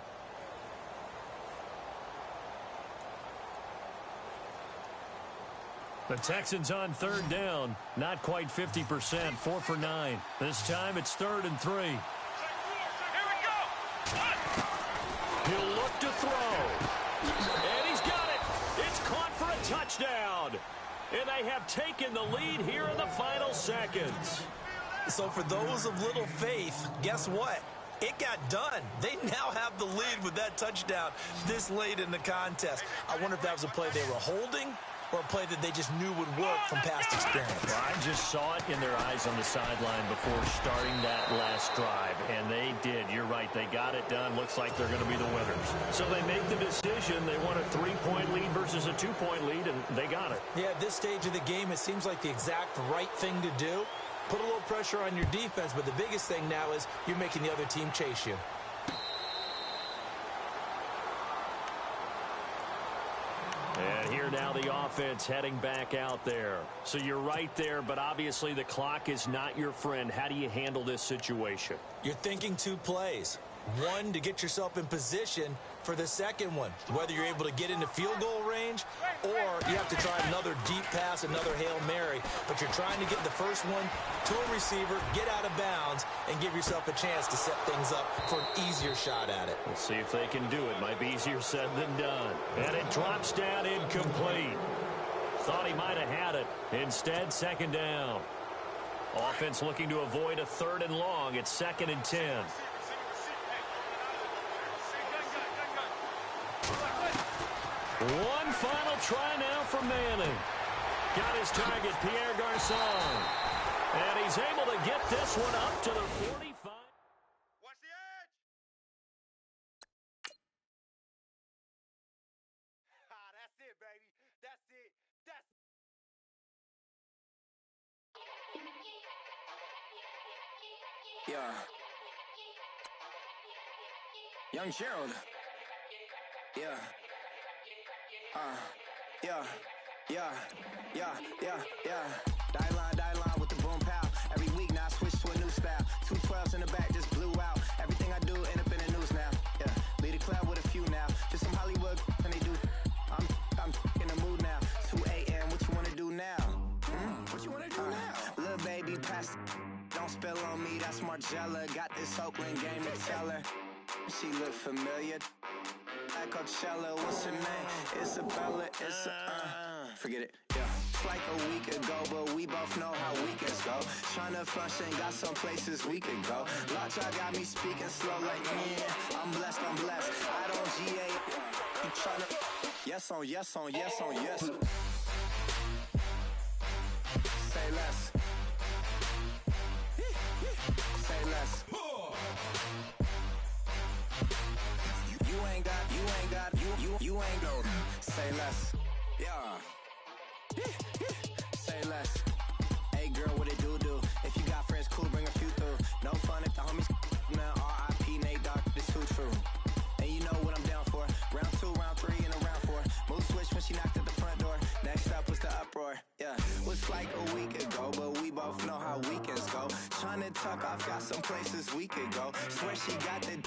C: The Texans on 3rd down. Not quite 50%. 4 for 9. This time it's 3rd and 3.
E: Here we go.
C: He'll look to throw. And he's got it. It's caught for a touchdown. And they have taken the lead here in the final seconds.
D: So for those of little faith, guess what? It got done. They now have the lead with that touchdown this late in the contest. I wonder if that was a play they were holding or a play that they just knew would work from past experience.
C: Well, I just saw it in their eyes on the sideline before starting that last drive, and they did. You're right. They got it done. Looks like they're going to be the winners. So they make the decision. They want a 3-point lead versus a 2-point lead, and they got it.
D: Yeah, at this stage of the game, it seems like the exact right thing to do. Put a little pressure on your defense, but the biggest thing now is you're making the other team chase you.
C: And here now the offense heading back out there. So you're right there, but obviously the clock is not your friend. How do you handle this situation?
D: You're thinking 2 plays. One, to get yourself in position for the second one, whether you're able to get into field goal range or you have to try another deep pass, another Hail Mary. But you're trying to get the first one to a receiver, get out of bounds, and give yourself a chance to set things up for an easier shot at it.
C: We'll see if they can do it. Might be easier said than done. And it drops down incomplete. Thought he might have had it. Instead, 2nd down. Offense looking to avoid a 3rd and long. It's 2nd and 10. One final try now from Manning. Got his target, Pierre Garçon. And he's able to get this one up to the 45.
E: Watch the edge. That's it, baby. That's it. That's
A: Yeah. Young Gerald. Yeah. Yeah. Die line with the boom pow. Every week now I switch to a new style. 212s in the back just blew out. Everything I do end up in the news now. Yeah. Lead a club with a few now. Just some Hollywood and they do. I'm in the mood now. 2 a.m. What you wanna do now? What you wanna do now? Little baby pass. Don't spill on me. That's Margella. Got this Oakland game to tell her. She look familiar.
F: at Coachella, what's her name? Isabella, forget it, yeah. It's like a week ago, but we both know how weekends go. Tryna function, got some places we could go. Lockjaw got me speaking slow like, I'm blessed, I don't GA. You tryna, yes on yes on yes on yes. Say less. Say less. You ain't got, you ain't go. Say less. Yeah. Say less. Hey girl, what it do? If you got friends, cool, bring a few through. No fun if the homies, man. R.I.P. Nate Dogg, this too true. And you know what I'm down for. Round 2, round 3, and a round 4. Move switch when she knocked at the front door. Next up was the uproar. Yeah, was like a week ago, but we both know how weekends go. Tryna tuck off, got some places we could go. Swear she got the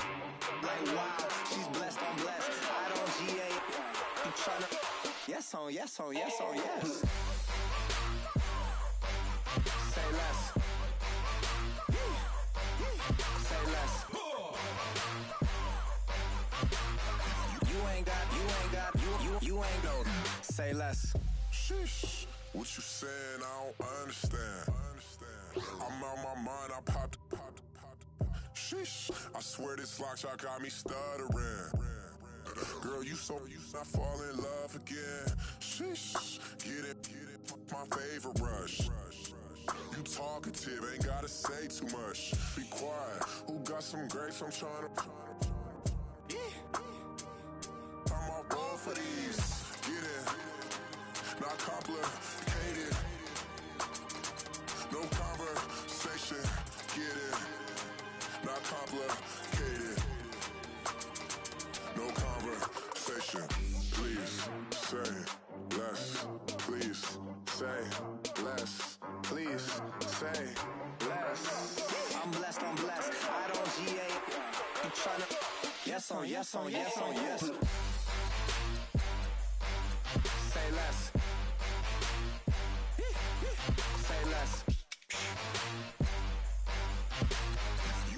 F: like wow, she's blessed, I'm blessed. I don't GA. You tryna yes on yes on yes on yes. Say less. Say less. You ain't got, you ain't go. Say less.
G: Sheesh, what you saying? I don't understand. I'm out my mind, I popped. Sheesh, I swear this lockjaw got me stuttering. Girl, you not fall in love again. Sheesh, get it, my favorite rush. You talkative, ain't gotta say too much. Be quiet, who got some grapes? I'm tryna. I'm all board for these. Get it, not complicated. No conversation, get it, not complicated. No conversation, please say less. Please say less. Please say less.
F: I'm blessed, I don't GA. You tryna yes on yes on yes on yes. Say less. Say less.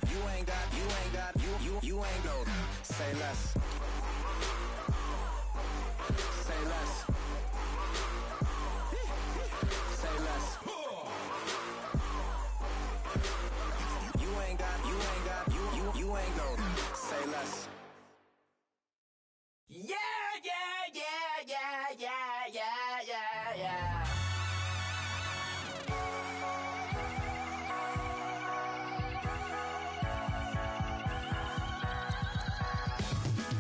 F: You ain't got, you ain't go. Say less. Say less. Say less. You ain't got, you ain't go. Say less. Yeah.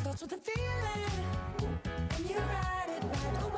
H: Starts with a feeling, and you ride it right away.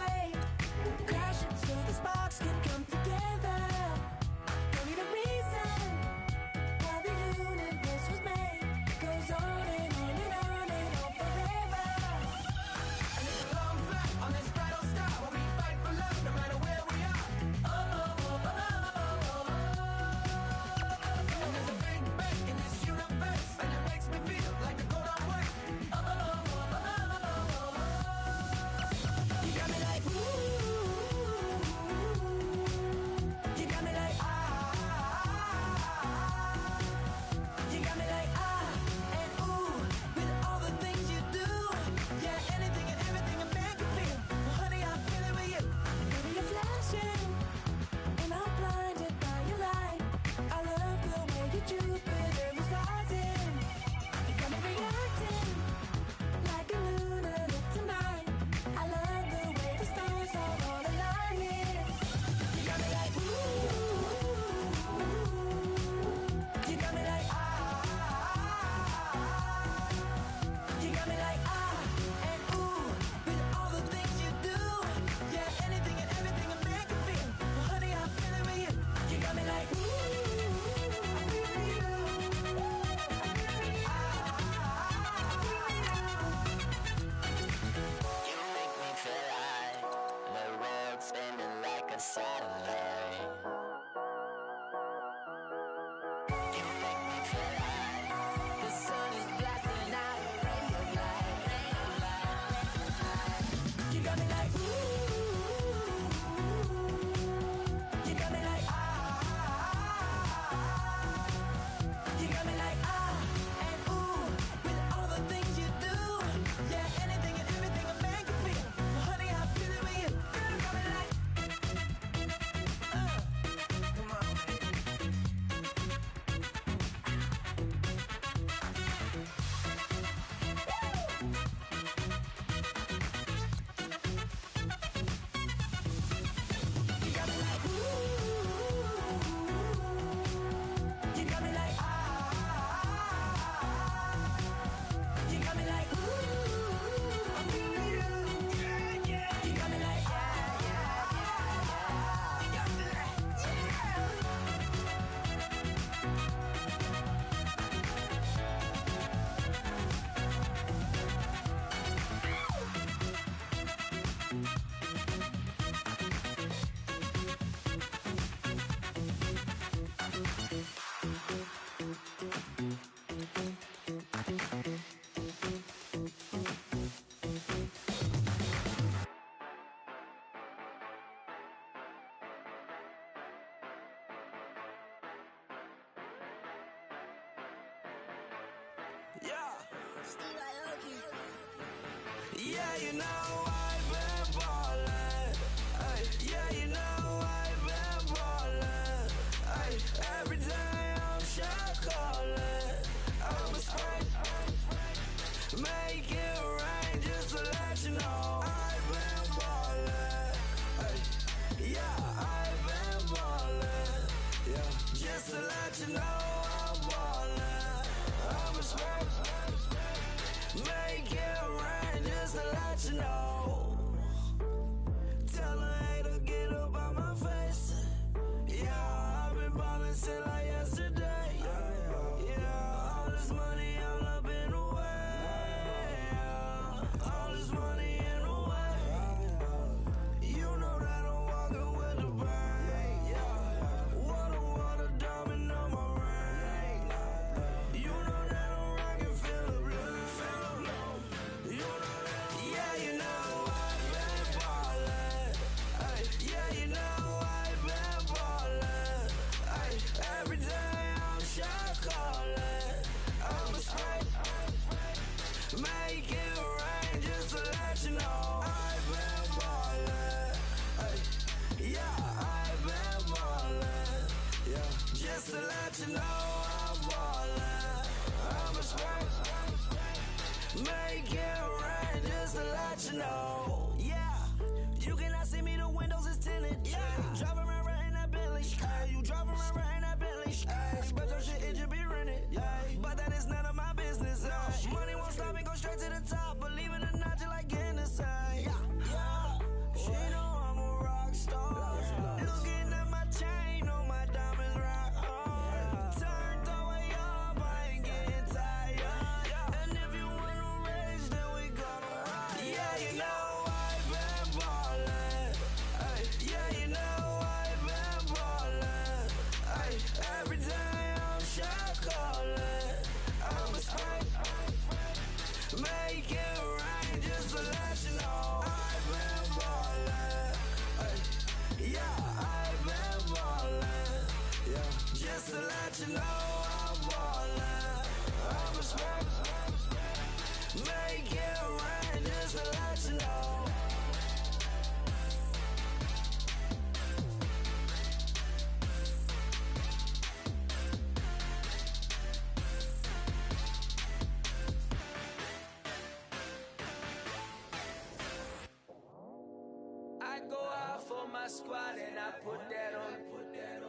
F: Yeah, you know I've been ballin'. Ay, yeah, you know I've been ballin'. Ay, every day I'm shot callin'. I'm a spray, make it rain just to let you know I've been ballin'. Ay, yeah, I've been ballin'. Yeah, just to let you know I'm ballin'. I'm a spray, make it rain just to let you know. Tell a hater get up on my face. Yeah, I've been ballin' since like yesterday. Yeah, all this money all up in the way. Yeah, all this money in the way. You know that I'm walking with the bank. Yeah, water, diamond on my ring. You know that I'm rockin' feel the blue. You know that, yeah, you know I've been ballin'. Ay, yeah, you know I've been ballin'. Ay, every day I'm shot callin'. I'm a spray, make it rain just to let you know I've been ballin'. Ay, yeah, I've been ballin'. Yeah, just to let you know I'm ballin'. I'm a spray, make it rain just to let you know. Yeah, you cannot see me, the windows is tinted. Yeah, driving around right in that Bentley. Ay, you driving around right in that Bentley. Ay, but your shit, it just be rented. Yeah, but that is none of my business. Ay, money won't stop me, go straight to the top. Believe it or not, you like getting the same. Yeah, she know I'm a rock star. Looking at my chain, on my diamonds rock hard. Turned the way up, I ain't getting tired. And if you wanna race, then we gonna ride. Yeah, you know I've been ballin'. Ay, yeah, you know I've been ballin'. Ay, every day I'm shot callin'. I'm a spray, make it rain just to let you know I've been ballin'. Ay, yeah, I've been ballin'. Yeah, just to let you know I'm ballin'. I'm a spray, make it rain just to let you know. I go out for my squad and I put that on.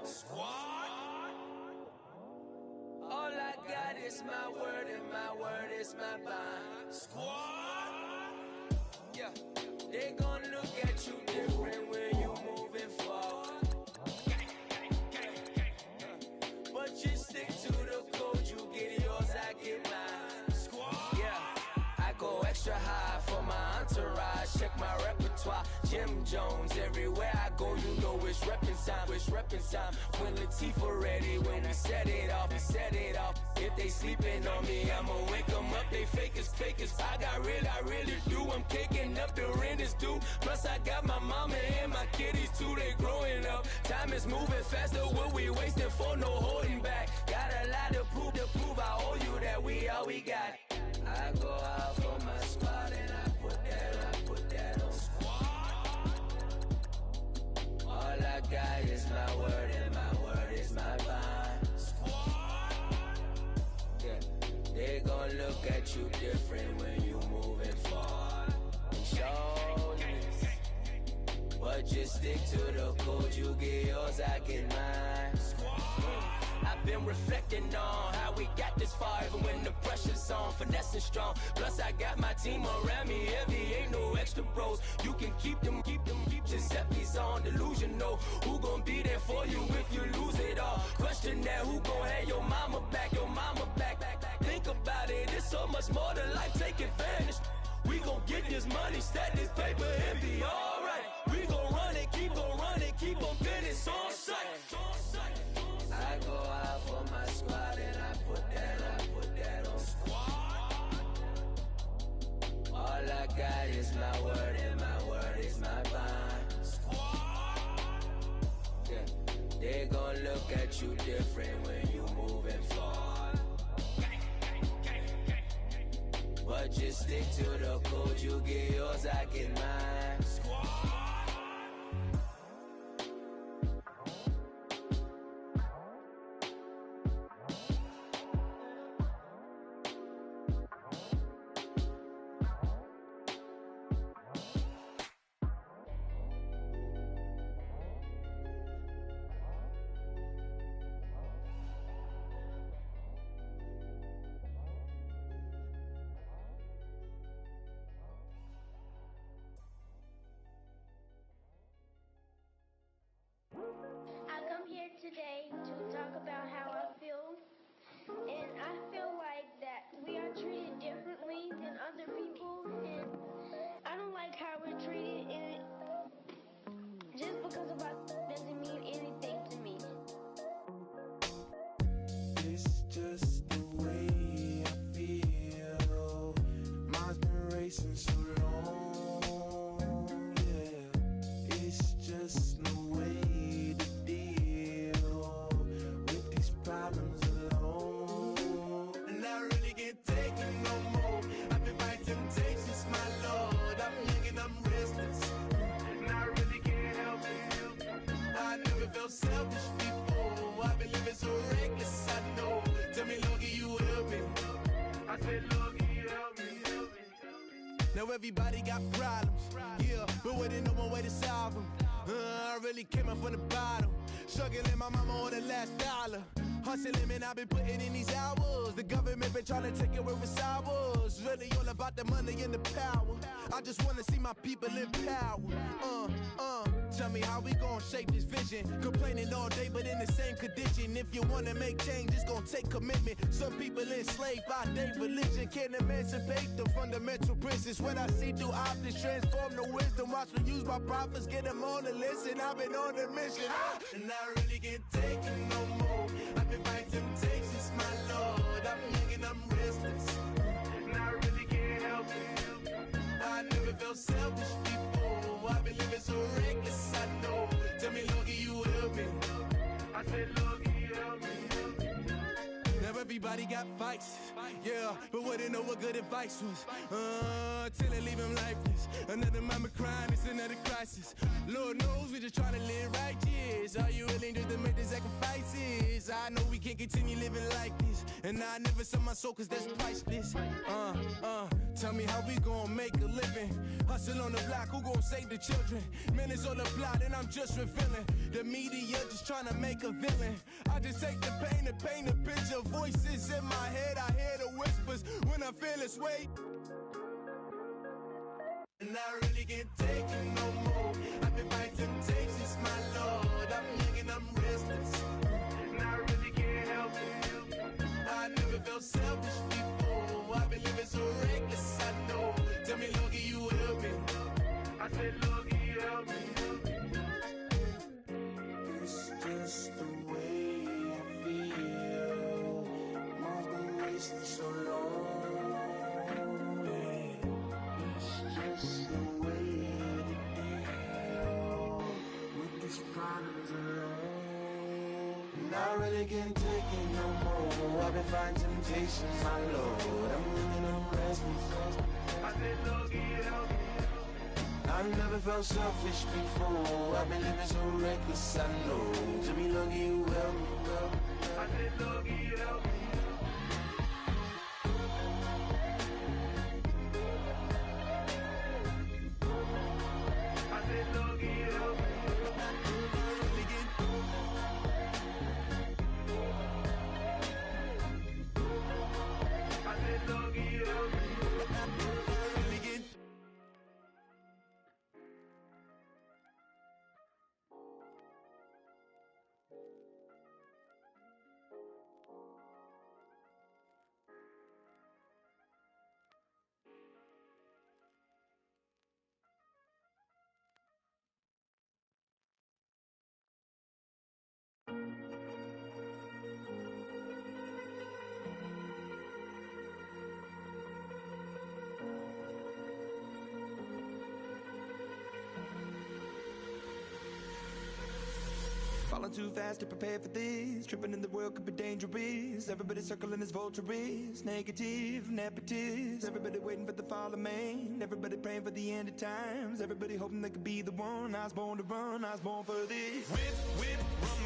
F: Squad. All I got is my word and my word is my bond. Squad. Yeah, they gon' look at you different when you moving forward. But you stick to the code, you get yours, I get mine. Squad. Yeah, I go extra high for my entourage. Check my repertoire, Jim Jones. Everywhere I go, you know it's reppin' time. It's reppin' time. When Latifah ready, when we set it off, we set it off. If they sleeping on me, I'ma wake them up. They fakers. I really do. I'm caking up, the rent is due. Plus I got my mama and my kiddies too. They growing up. Time is moving faster. What we wasting for? No holding back. Got a lot to prove. I owe you that we all we got. I go out for my squad and I put that on. All I got is my word and my word is my bond. Yeah, they gon' look at you different when you moving forward. Show this, but just stick to the code. You get yours, I get mine. I've been reflecting on how we got this far, even when the pressure's on, finessing strong. Plus I got my team around me heavy, ain't no extra bros. You can keep them. Giuseppe's on delusional. Who gon' be there for you if you lose it all? Question that, who gon' have your mama back? Think about it, it's so much more to life, take advantage. We gon' get this money, stack this paper and be alright. We gon' run it, keep on finish on sight. I go out for my squad and I put that on. All I got is my word and my word is my bond. Yeah, they gon' look at you different when you moving forward.
A: But just stick to the code. You get yours, I get mine.
H: I come here today to talk about how I feel, and I feel like that we are treated differently than other people, and I don't like how we're treated, and just because of us doesn't mean anything to me.
I: It's just the way I feel. Mine's been racing so long, yeah. It's just no way to deal with these problems alone. And I really can't take it no more. I've been fighting temptations, my lord. I'm young and I'm restless, and I really can't help it. I never felt selfish before. I've been living so reckless, I know. Tell me, Logie, you help me. I said, Logie, you help me, help me. Now everybody got problems, yeah, but waiting no one way to solve them. I really came up from the bottom, struggling my mama on the last dollar. Hustling, man, I've been putting in these hours. The government been trying to take away what's ours. Really all about the money and the power. I just wanna see my people in power. Tell me how we gon' shape this vision. Complaining all day, but in the same condition. If you wanna make change, it's gon' take commitment. Some people enslaved by their religion. Can't emancipate the fundamental principles. When I see through optics, transform the wisdom. Watch me use my prophets, get them on the listen. I've been on a mission, and I really can't take it no more. I've been fighting temptations, my lord. I'm young and I'm restless, and I really can't help it. I never felt selfish before. I've been living so reckless, I know. Tell me, Logie, you help me. I said, Logie, help me. Now everybody got fights, yeah, but wouldn't know what good advice was. Till they leave him lifeless. Another mama crying, it's another crisis. Lord knows we just trying to live righteous. Are you willing to make the sacrifices? I know we can't continue living like this, and I never sell my soul cause that's priceless. Tell me how we gon' make a living. Hustle on the block, who gon' save the children? Man, it's all a plot and I'm just revealing. The media just trying to make a villain. I just take the pain and paint a picture. Voices in my head, I hear the whispers when I feel this way. And I really can't take it no more. I've been fighting temptations, my lord. I'm young and I'm restless, and I really can't help it. I never felt selfish before. I've been living so reckless, I know. Tell me, Logie, you help me. I said, Logie, help me. It's just the way I feel. Mine's been racing so long. It's just the way to deal with these problems alone. And I really can't take it no more. I've been fighting temptations, my lord. I'm living on restless. I said, Logie, help me. I never felt selfish before. I've been living so reckless, I know. Tell me, Logie, you help me, girl. I said, Logie, help me. I said, Logie, help me. too fast to prepare for this. Tripping in the world could be dangerous. Everybody circling as vultures. Negative, nepotist. Everybody waiting for the fall of man. Everybody praying for the end of times. Everybody hoping they could be the one. I was born to run, I was born for this. Whip, whip, run